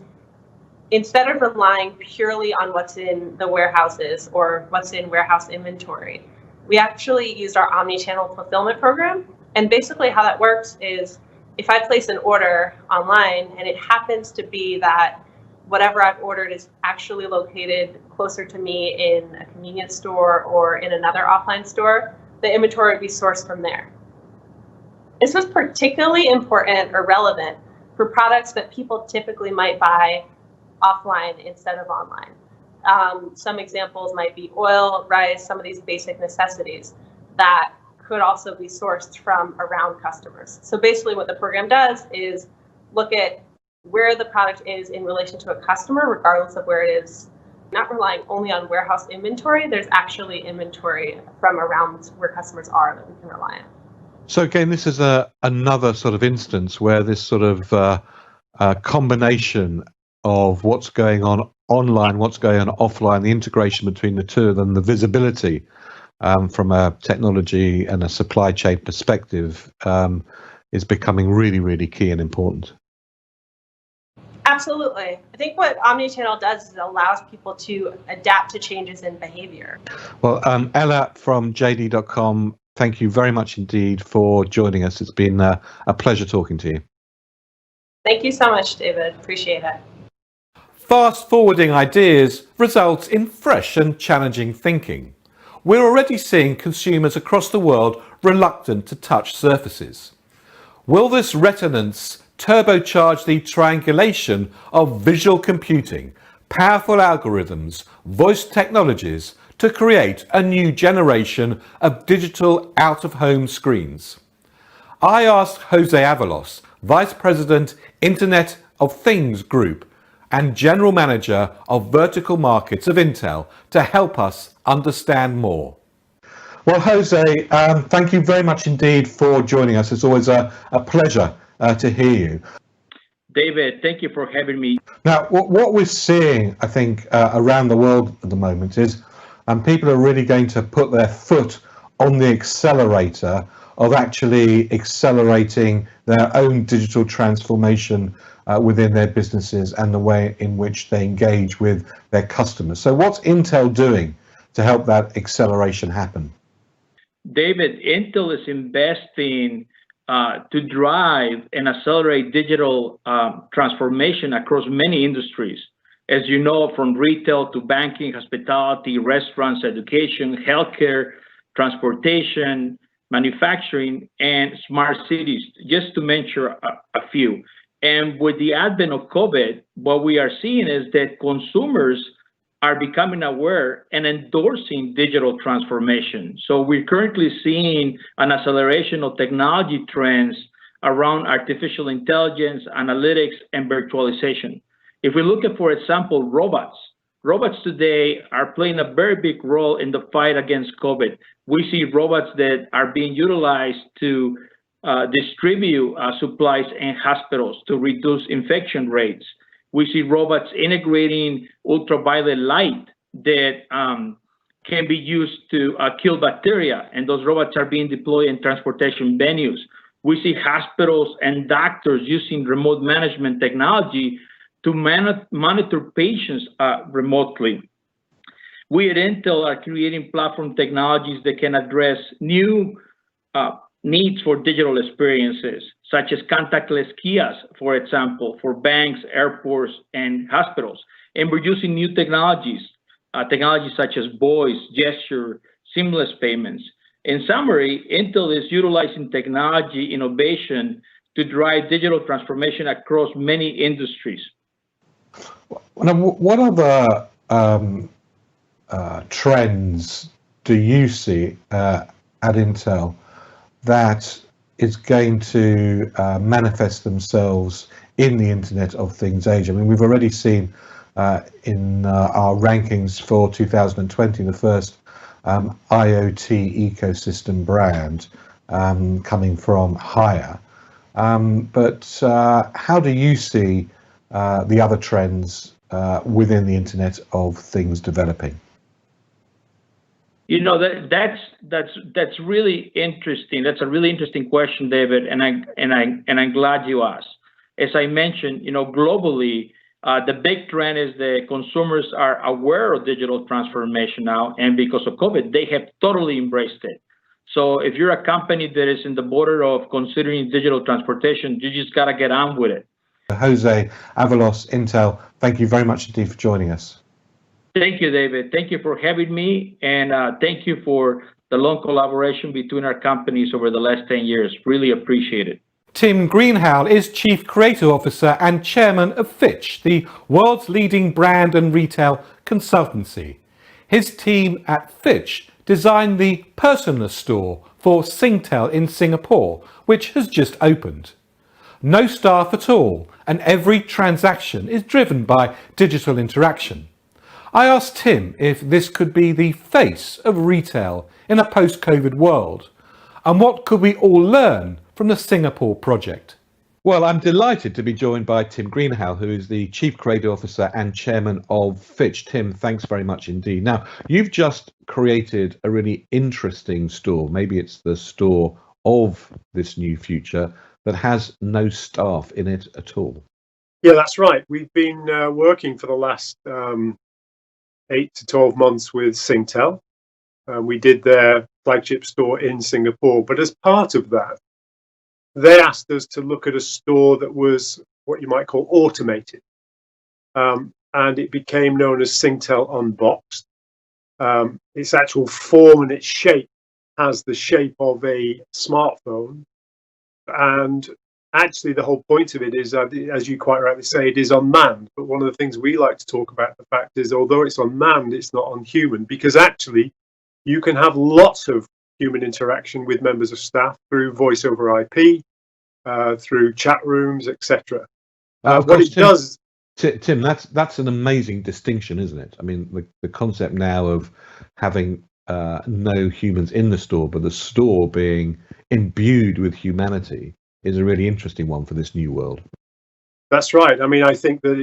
S4: instead of relying purely on what's in the warehouses or what's in warehouse inventory, we actually used our omni-channel fulfillment program. And basically how that works is, if I place an order online and it happens to be that whatever I've ordered is actually located closer to me in a convenience store or in another offline store, the inventory would be sourced from there. This was particularly important or relevant for products that people typically might buy offline instead of online. Some examples might be oil, rice, some of these basic necessities that could also be sourced from around customers. So basically what the program does is look at where the product is in relation to a customer, regardless of where it is, not relying only on warehouse inventory. There's actually inventory from around where customers are that we can rely on.
S1: So again, this is another sort of instance where this sort of combination of what's going on online, what's going on offline, the integration between the two of them, the visibility from a technology and a supply chain perspective is becoming really, really key and important.
S4: Absolutely. I think what omnichannel does is it allows people to adapt to changes in behavior.
S1: Well, Ella from JD.com, thank you very much indeed for joining us. It's been a pleasure talking to you.
S4: Thank you so much, David. Appreciate it.
S1: Fast forwarding ideas results in fresh and challenging thinking. We're already seeing consumers across the world reluctant to touch surfaces. Will this reticence turbocharge the triangulation of visual computing, powerful algorithms, voice technologies to create a new generation of digital out-of-home screens? I asked Jose Avalos, Vice President, Internet of Things Group and General Manager of Vertical Markets of Intel, to help us understand more. Well, Jose, thank you very much indeed for joining us. It's always a pleasure to hear you.
S6: David, thank you for having me.
S1: Now, what we're seeing, I think, around the world at the moment is people are really going to put their foot on the accelerator of actually accelerating their own digital transformation within their businesses and the way in which they engage with their customers. So what's Intel doing to help that acceleration happen?
S6: David, Intel is investing to drive and accelerate digital transformation across many industries. As you know, from retail to banking, hospitality, restaurants, education, healthcare, transportation, manufacturing, and smart cities, just to mention a few. And with the advent of COVID, what we are seeing is that consumers are becoming aware and endorsing digital transformation. So we're currently seeing an acceleration of technology trends around artificial intelligence, analytics, and virtualization. If we look at, for example, robots today are playing a very big role in the fight against COVID. We see robots that are being utilized to distribute supplies in hospitals to reduce infection rates. We see robots integrating ultraviolet light that can be used to kill bacteria, and those robots are being deployed in transportation venues. We see hospitals and doctors using remote management technology to monitor patients remotely. We at Intel are creating platform technologies that can address new needs for digital experiences, such as contactless kiosks, for example, for banks, airports, and hospitals. And we're using new technologies, technologies such as voice, gesture, seamless payments. In summary, Intel is utilizing technology innovation to drive digital transformation across many industries.
S1: Now, what other trends do you see at Intel that is going to manifest themselves in the Internet of Things age? I mean, we've already seen in our rankings for 2020, the first IoT ecosystem brand coming from Hire. But how do you see the other trends within the Internet of Things developing?
S6: You know, that's really interesting. That's a really interesting question, David, and I'm glad you asked. As I mentioned, you know, globally, the big trend is that consumers are aware of digital transformation now, and because of COVID, they have totally embraced it. So if you're a company that is in the border of considering digital transportation, you just gotta get on with it.
S1: Jose Avalos, Intel, thank you very much indeed for joining us.
S6: Thank you, David. Thank you for having me, and thank you for the long collaboration between our companies over the last 10 years. Really appreciate it.
S1: Tim Greenhalgh is Chief Creative Officer and Chairman of Fitch, the world's leading brand and retail consultancy. His team at Fitch designed the Personalist store for Singtel in Singapore, which has just opened. No staff at all, and every transaction is driven by digital interaction. I asked Tim if this could be the face of retail in a post-COVID world, and what could we all learn from the Singapore project? Well, I'm delighted to be joined by Tim Greenhalgh, who is the Chief Creative Officer and Chairman of Fitch. Tim, thanks very much indeed. Now, you've just created a really interesting store. Maybe it's the store of this new future that has no staff in it at all.
S7: Yeah, that's right. We've been working for the last 8 to 12 months with Singtel. We did their flagship store in Singapore, but as part of that, they asked us to look at a store that was what you might call automated. And it became known as Singtel Unboxed. Its actual form and its shape has the shape of a smartphone. And actually, the whole point of it is, as you quite rightly say, it is unmanned. But one of the things we like to talk about, the fact is, although it's unmanned, it's not unhuman, because actually, you can have lots of human interaction with members of staff through voice over IP, through chat rooms, etc. What it does,
S1: Tim, that's an amazing distinction, isn't it? I mean, the concept now of having no humans in the store, but the store being imbued with humanity is a really interesting one for this new world.
S7: That's right. I mean, I think that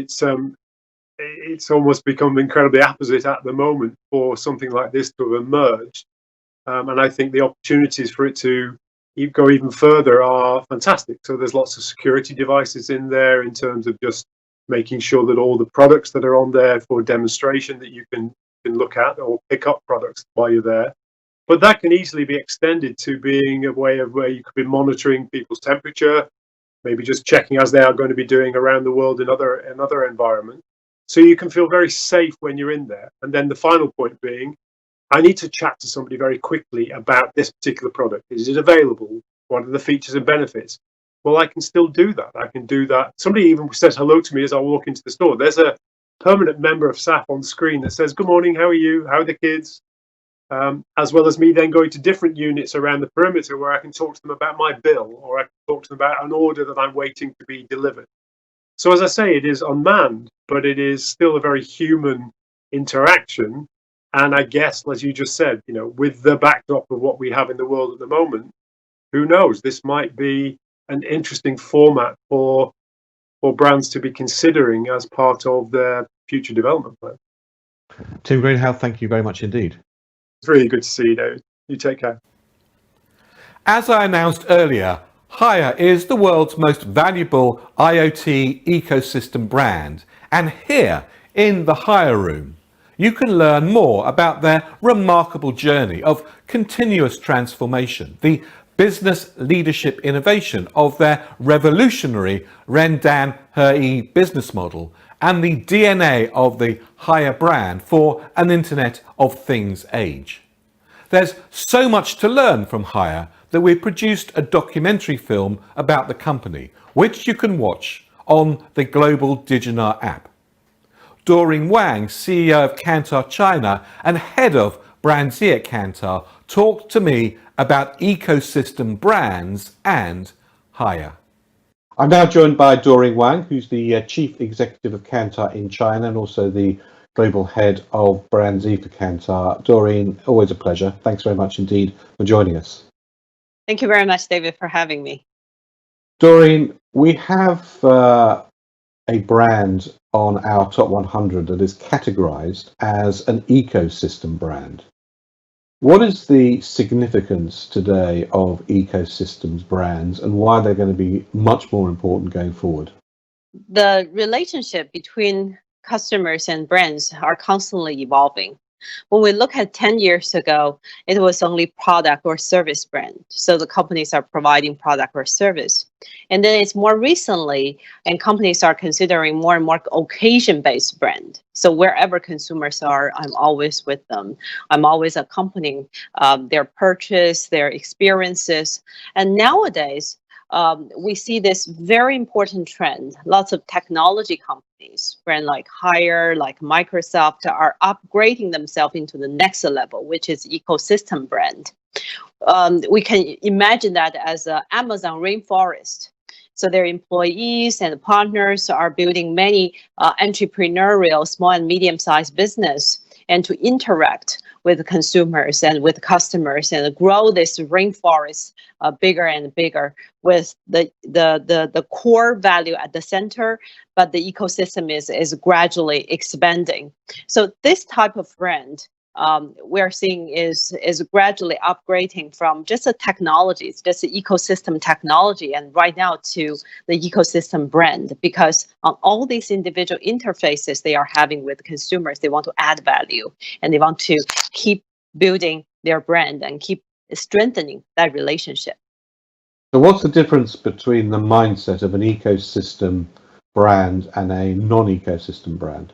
S7: it's almost become incredibly apposite at the moment for something like this to have emerged. And I think the opportunities for it to go even further are fantastic. So there's lots of security devices in there in terms of just making sure that all the products that are on there for demonstration that you can look at or pick up products while you're there. But that can easily be extended to being a way of where you could be monitoring people's temperature, maybe just checking as they are going to be doing around the world in other environments. So you can feel very safe when you're in there. And then the final point being, I need to chat to somebody very quickly about this particular product. Is it available? What are the features and benefits? Well, I can still do that. I can do that. Somebody even says hello to me as I walk into the store. There's a permanent member of staff on screen that says, "Good morning, how are you? How are the kids?" As well as me then going to different units around the perimeter where I can talk to them about my bill, or I can talk to them about an order that I'm waiting to be delivered. So as I say, it is unmanned, but it is still a very human interaction. And I guess, as you just said, with the backdrop of what we have in the world at the moment, who knows? This might be an interesting format for brands to be considering as part of their future development plan.
S1: Tim Greenhalgh, thank you very much indeed.
S7: It's really good to see you, David. You take care.
S1: As I announced earlier, Haier is the world's most valuable IoT ecosystem brand. And here in the Haier room, you can learn more about their remarkable journey of continuous transformation, the business leadership innovation of their revolutionary Rendan He business model, and the DNA of the Haier brand for an Internet of Things age. There's so much to learn from Haier that we've produced a documentary film about the company, which you can watch on the global DIGINAR app. Doreen Wang, CEO of Kantar China and head of BrandZ at Kantar, talked to me about ecosystem brands and Haier. I'm now joined by Doreen Wang, who's the Chief Executive of Kantar in China and also the Global Head of BrandZ for Kantar. Doreen, always a pleasure. Thanks very much indeed for joining us.
S22: Thank you very much, David, for having me.
S1: Doreen, we have a brand on our top 100 that is categorized as an ecosystem brand. What is the significance today of ecosystems brands and why they're going to be much more important going forward?
S22: The relationship between customers and brands are constantly evolving. When we look at 10 years ago, it was only product or service brand. So the companies are providing product or service. And then it's more recently, and companies are considering more and more occasion-based brand. So wherever consumers are, I'm always with them. I'm always accompanying their purchase, their experiences. And nowadays, we see this very important trend. Lots of technology companies, brand like Haier, like Microsoft, are upgrading themselves into the next level, which is ecosystem brand. We can imagine that as Amazon rainforest. So their employees and partners are building many entrepreneurial small and medium-sized business and to interact with consumers and with customers and grow this rainforest bigger and bigger with the core value at the center, but the ecosystem is gradually expanding. So this type of brand we're seeing is gradually upgrading from just the technologies, just the ecosystem technology, and right now to the ecosystem brand, because on all these individual interfaces they are having with consumers, they want to add value and they want to keep building their brand and keep strengthening that relationship.
S1: So what's the difference between the mindset of an ecosystem brand and a non-ecosystem brand?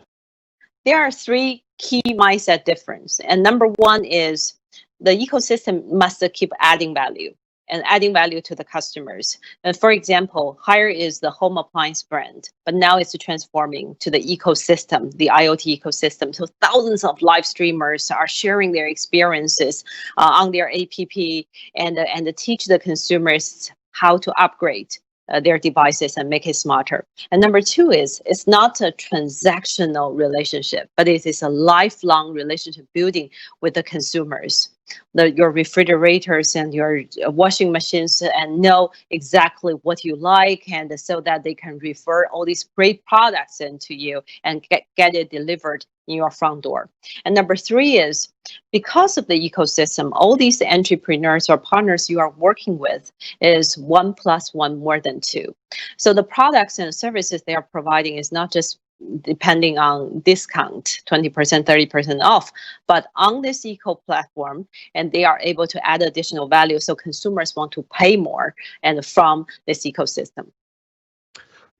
S22: There are three key mindset difference. And number one is the ecosystem must keep adding value and adding value to the customers. And for example, Haier is the home appliance brand, but now it's transforming to the ecosystem, the IoT ecosystem. So thousands of live streamers are sharing their experiences on their app and teach the consumers how to upgrade their devices and make it smarter. And number two is it's not a transactional relationship, but it is a lifelong relationship building with the consumers. Your refrigerators and your washing machines and know exactly what you like, and so that they can refer all these great products into you and get it delivered in your front door. And number three is because of the ecosystem, all these entrepreneurs or partners you are working with is 1 + 1 more than 2. So the products and services they are providing is not just depending on discount, 20%, 30% off, but on this eco platform, and they are able to add additional value. So consumers want to pay more and from this ecosystem.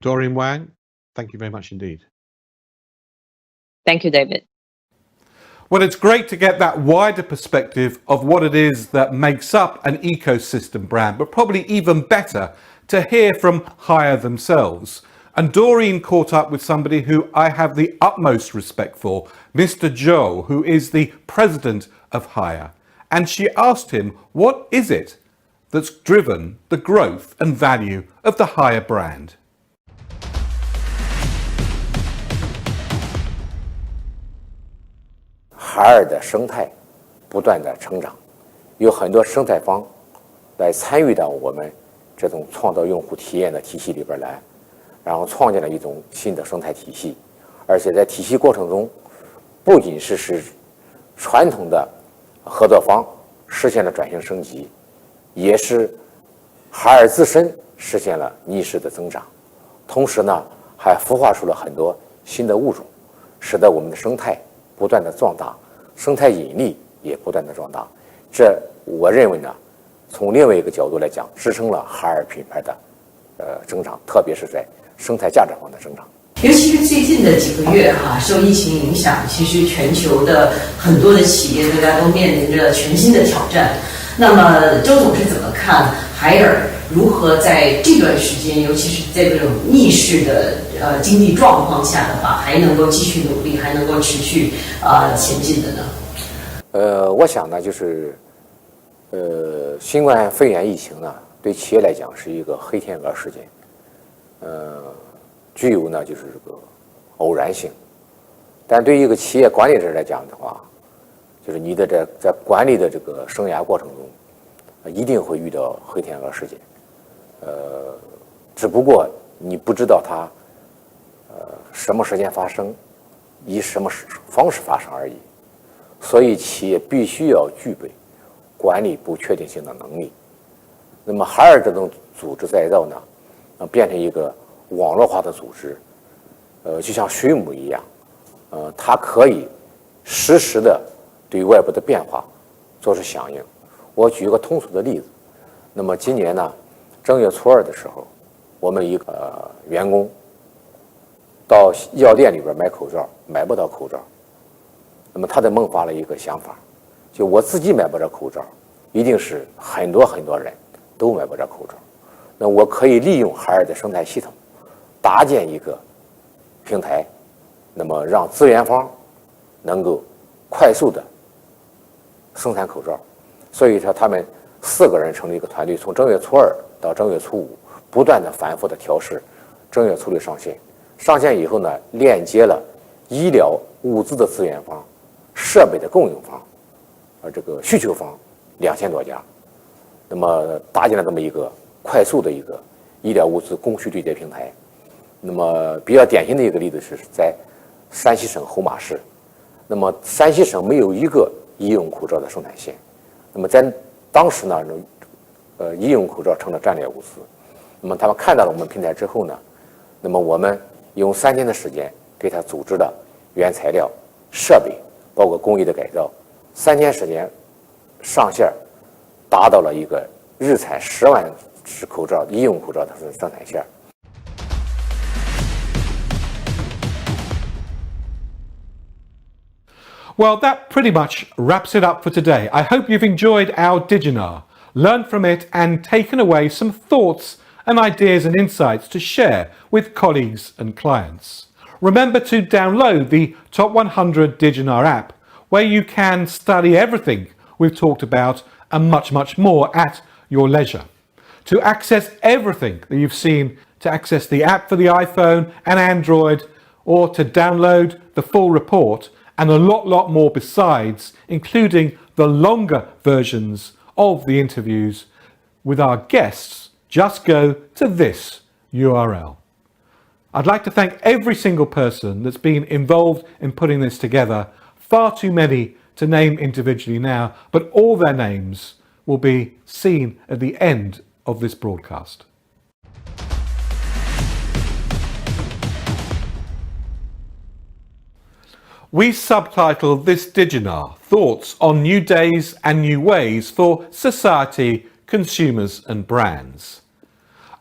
S1: Doreen Wang, thank you very much indeed.
S22: Thank you, David.
S1: Well, it's great to get that wider perspective of what it is that makes up an ecosystem brand, but probably even better to hear from Haier themselves. And Doreen caught up with somebody who I have the utmost respect for, Mr. Zhou, who is the president of Haier. And she asked him, what is it that's driven the growth and value of the Haier brand?
S8: Haier的生态不断的成长，有很多生态方来参与到我们这种创造用户体验的体系里边来。然后创建了一种新的生态体系，而且在体系过程中，不仅是传统的合作方实现了转型升级，也是Haier自身实现了逆势的增长，同时呢，还孵化出了很多新的物种，使得我们的生态不断的壮大，生态引力也不断的壮大。这我认为呢，从另外一个角度来讲，支撑了Haier品牌的增长，特别是在生态价值方的增长。
S9: 尤其是最近的几个月受疫情影响，其实全球的很多的企业大家都面临着全新的挑战。那么周总是怎么看Haier如何在这段时间，尤其是在这种逆势的经济状况下的话，还能够继续努力，还能够持续前进的呢？
S8: 我想呢，就是新冠肺炎疫情呢，对企业来讲是一个黑天鹅事件。具有呢就是这个偶然性，但对于一个企业管理者来讲的话，就是你的在管理的这个生涯过程中，一定会遇到黑天鹅事件，只不过你不知道它什么时间发生，以什么方式发生而已。所以企业必须要具备管理不确定性的能力。那么Haier这种组织再造呢，变成一个网络化的组织，就像水母一样，它可以实时的对外部的变化做出响应。我举一个通俗的例子，那么今年呢，正月初2的时候，我们一个员工到药店里边买口罩，买不到口罩，那么他就萌发了一个想法，就我自己买不着口罩，一定是很多人都买不着口罩。那我可以利用海尔的生态系统，搭建一个平台，那么让资源方能够快速的生产口罩。所以说，他们4个人成立一个团队，从正月初2到正月初5，不断的反复的调试，正月初6上线。上线以后呢，链接了医疗物资的资源方、设备的供应方，这个需求方2000多家，那么搭建了这么一个快速的一个医疗物资供需对接平台。那么比较典型的一个例子是在山西省侯马市，那么山西省没有一个医用口罩的生产线，那么在当时呢，医用口罩成了战略物资。那么他们看到了我们平台之后呢，那么我们用3天的时间给他组织了原材料、设备，包括工艺的改造，3天时间上线，达到了一个日产10万只口罩医用口罩的生产线。
S1: Well, that pretty much wraps it up for today. I hope you've enjoyed our DIGINAR, learned from it and taken away some thoughts and ideas and insights to share with colleagues and clients. Remember to download the Top 100 DIGINAR app, where you can study everything we've talked about and much, much more at your leisure. To access everything that you've seen, to access the app for the iPhone and Android, or to download the full report, and a lot more besides, including the longer versions of the interviews with our guests, just go to this URL. I'd like to thank every single person that's been involved in putting this together. Far too many to name individually now, but all their names will be seen at the end of this broadcast. We subtitled this DIGINAR Thoughts on New Days and New Ways for Society, Consumers and Brands.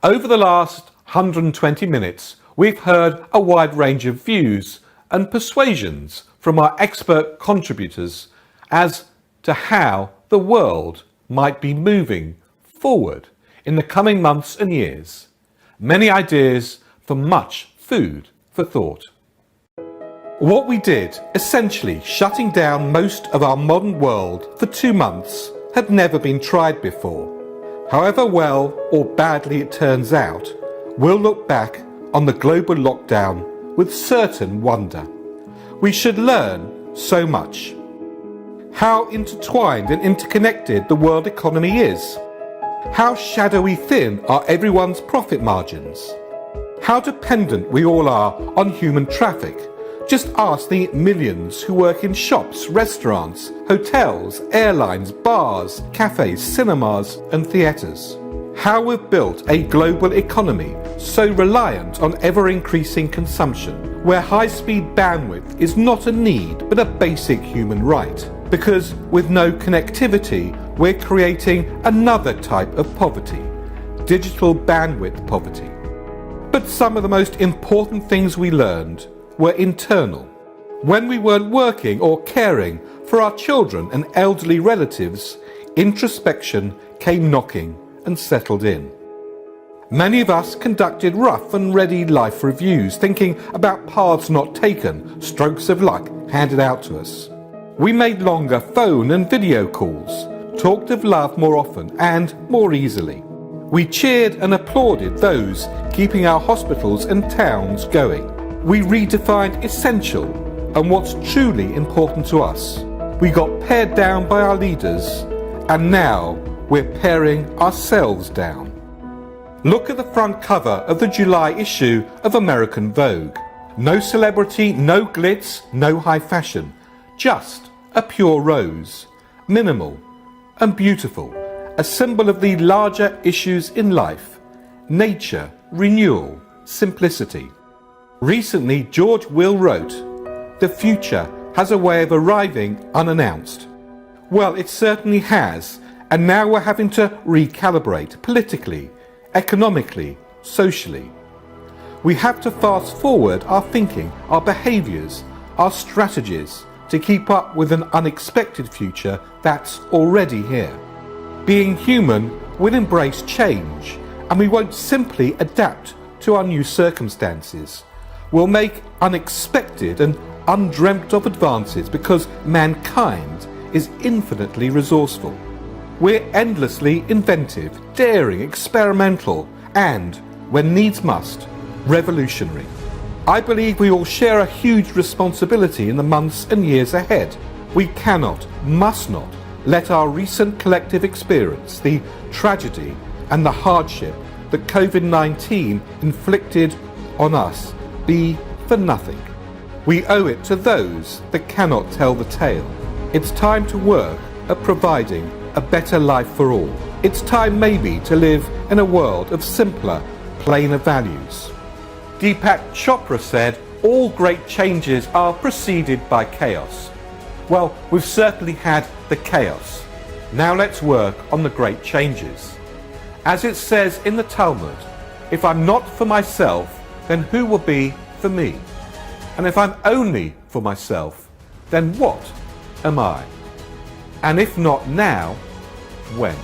S1: Over the last 120 minutes, we've heard a wide range of views and persuasions from our expert contributors as to how the world might be moving forward in the coming months and years. Many ideas for much food for thought. What we did, essentially shutting down most of our modern world for 2 months, had never been tried before. However well or badly it turns out, we'll look back on the global lockdown with certain wonder. We should learn so much. How intertwined and interconnected the world economy is. How shadowy thin are everyone's profit margins. How dependent we all are on human traffic. Just ask the millions who work in shops, restaurants, hotels, airlines, bars, cafes, cinemas and theatres. How we've built a global economy so reliant on ever-increasing consumption, where high-speed bandwidth is not a need but a basic human right. Because with no connectivity, we're creating another type of poverty, digital bandwidth poverty. But some of the most important things we learned were internal. When we weren't working or caring for our children and elderly relatives, introspection came knocking and settled in. Many of us conducted rough and ready life reviews, thinking about paths not taken, strokes of luck handed out to us. We made longer phone and video calls, talked of love more often and more easily. We cheered and applauded those keeping our hospitals and towns going. We redefined essential and what's truly important to us. We got pared down by our leaders, and now we're paring ourselves down. Look at the front cover of the July issue of American Vogue. No celebrity, no glitz, no high fashion. Just a pure rose. Minimal and beautiful. A symbol of the larger issues in life. Nature, renewal, simplicity. Recently, George Will wrote, "The future has a way of arriving unannounced." Well, it certainly has, and now we're having to recalibrate politically, economically, socially. We have to fast forward our thinking, our behaviours, our strategies to keep up with an unexpected future that's already here. Being human will embrace change and we won't simply adapt to our new circumstances. We'll make unexpected and undreamt of advances because mankind is infinitely resourceful. We're endlessly inventive, daring, experimental, and, when needs must, revolutionary. I believe we all share a huge responsibility in the months and years ahead. We cannot, must not, let our recent collective experience, the tragedy and the hardship that COVID-19 inflicted on us, be for nothing. We owe it to those that cannot tell the tale. It's time to work at providing a better life for all. It's time maybe to live in a world of simpler, plainer values. Deepak Chopra said, all great changes are preceded by chaos. Well, we've certainly had the chaos. Now let's work on the great changes. As it says in the Talmud, if I'm not for myself, then who will be for me? And if I'm only for myself, then what am I? And if not now, when?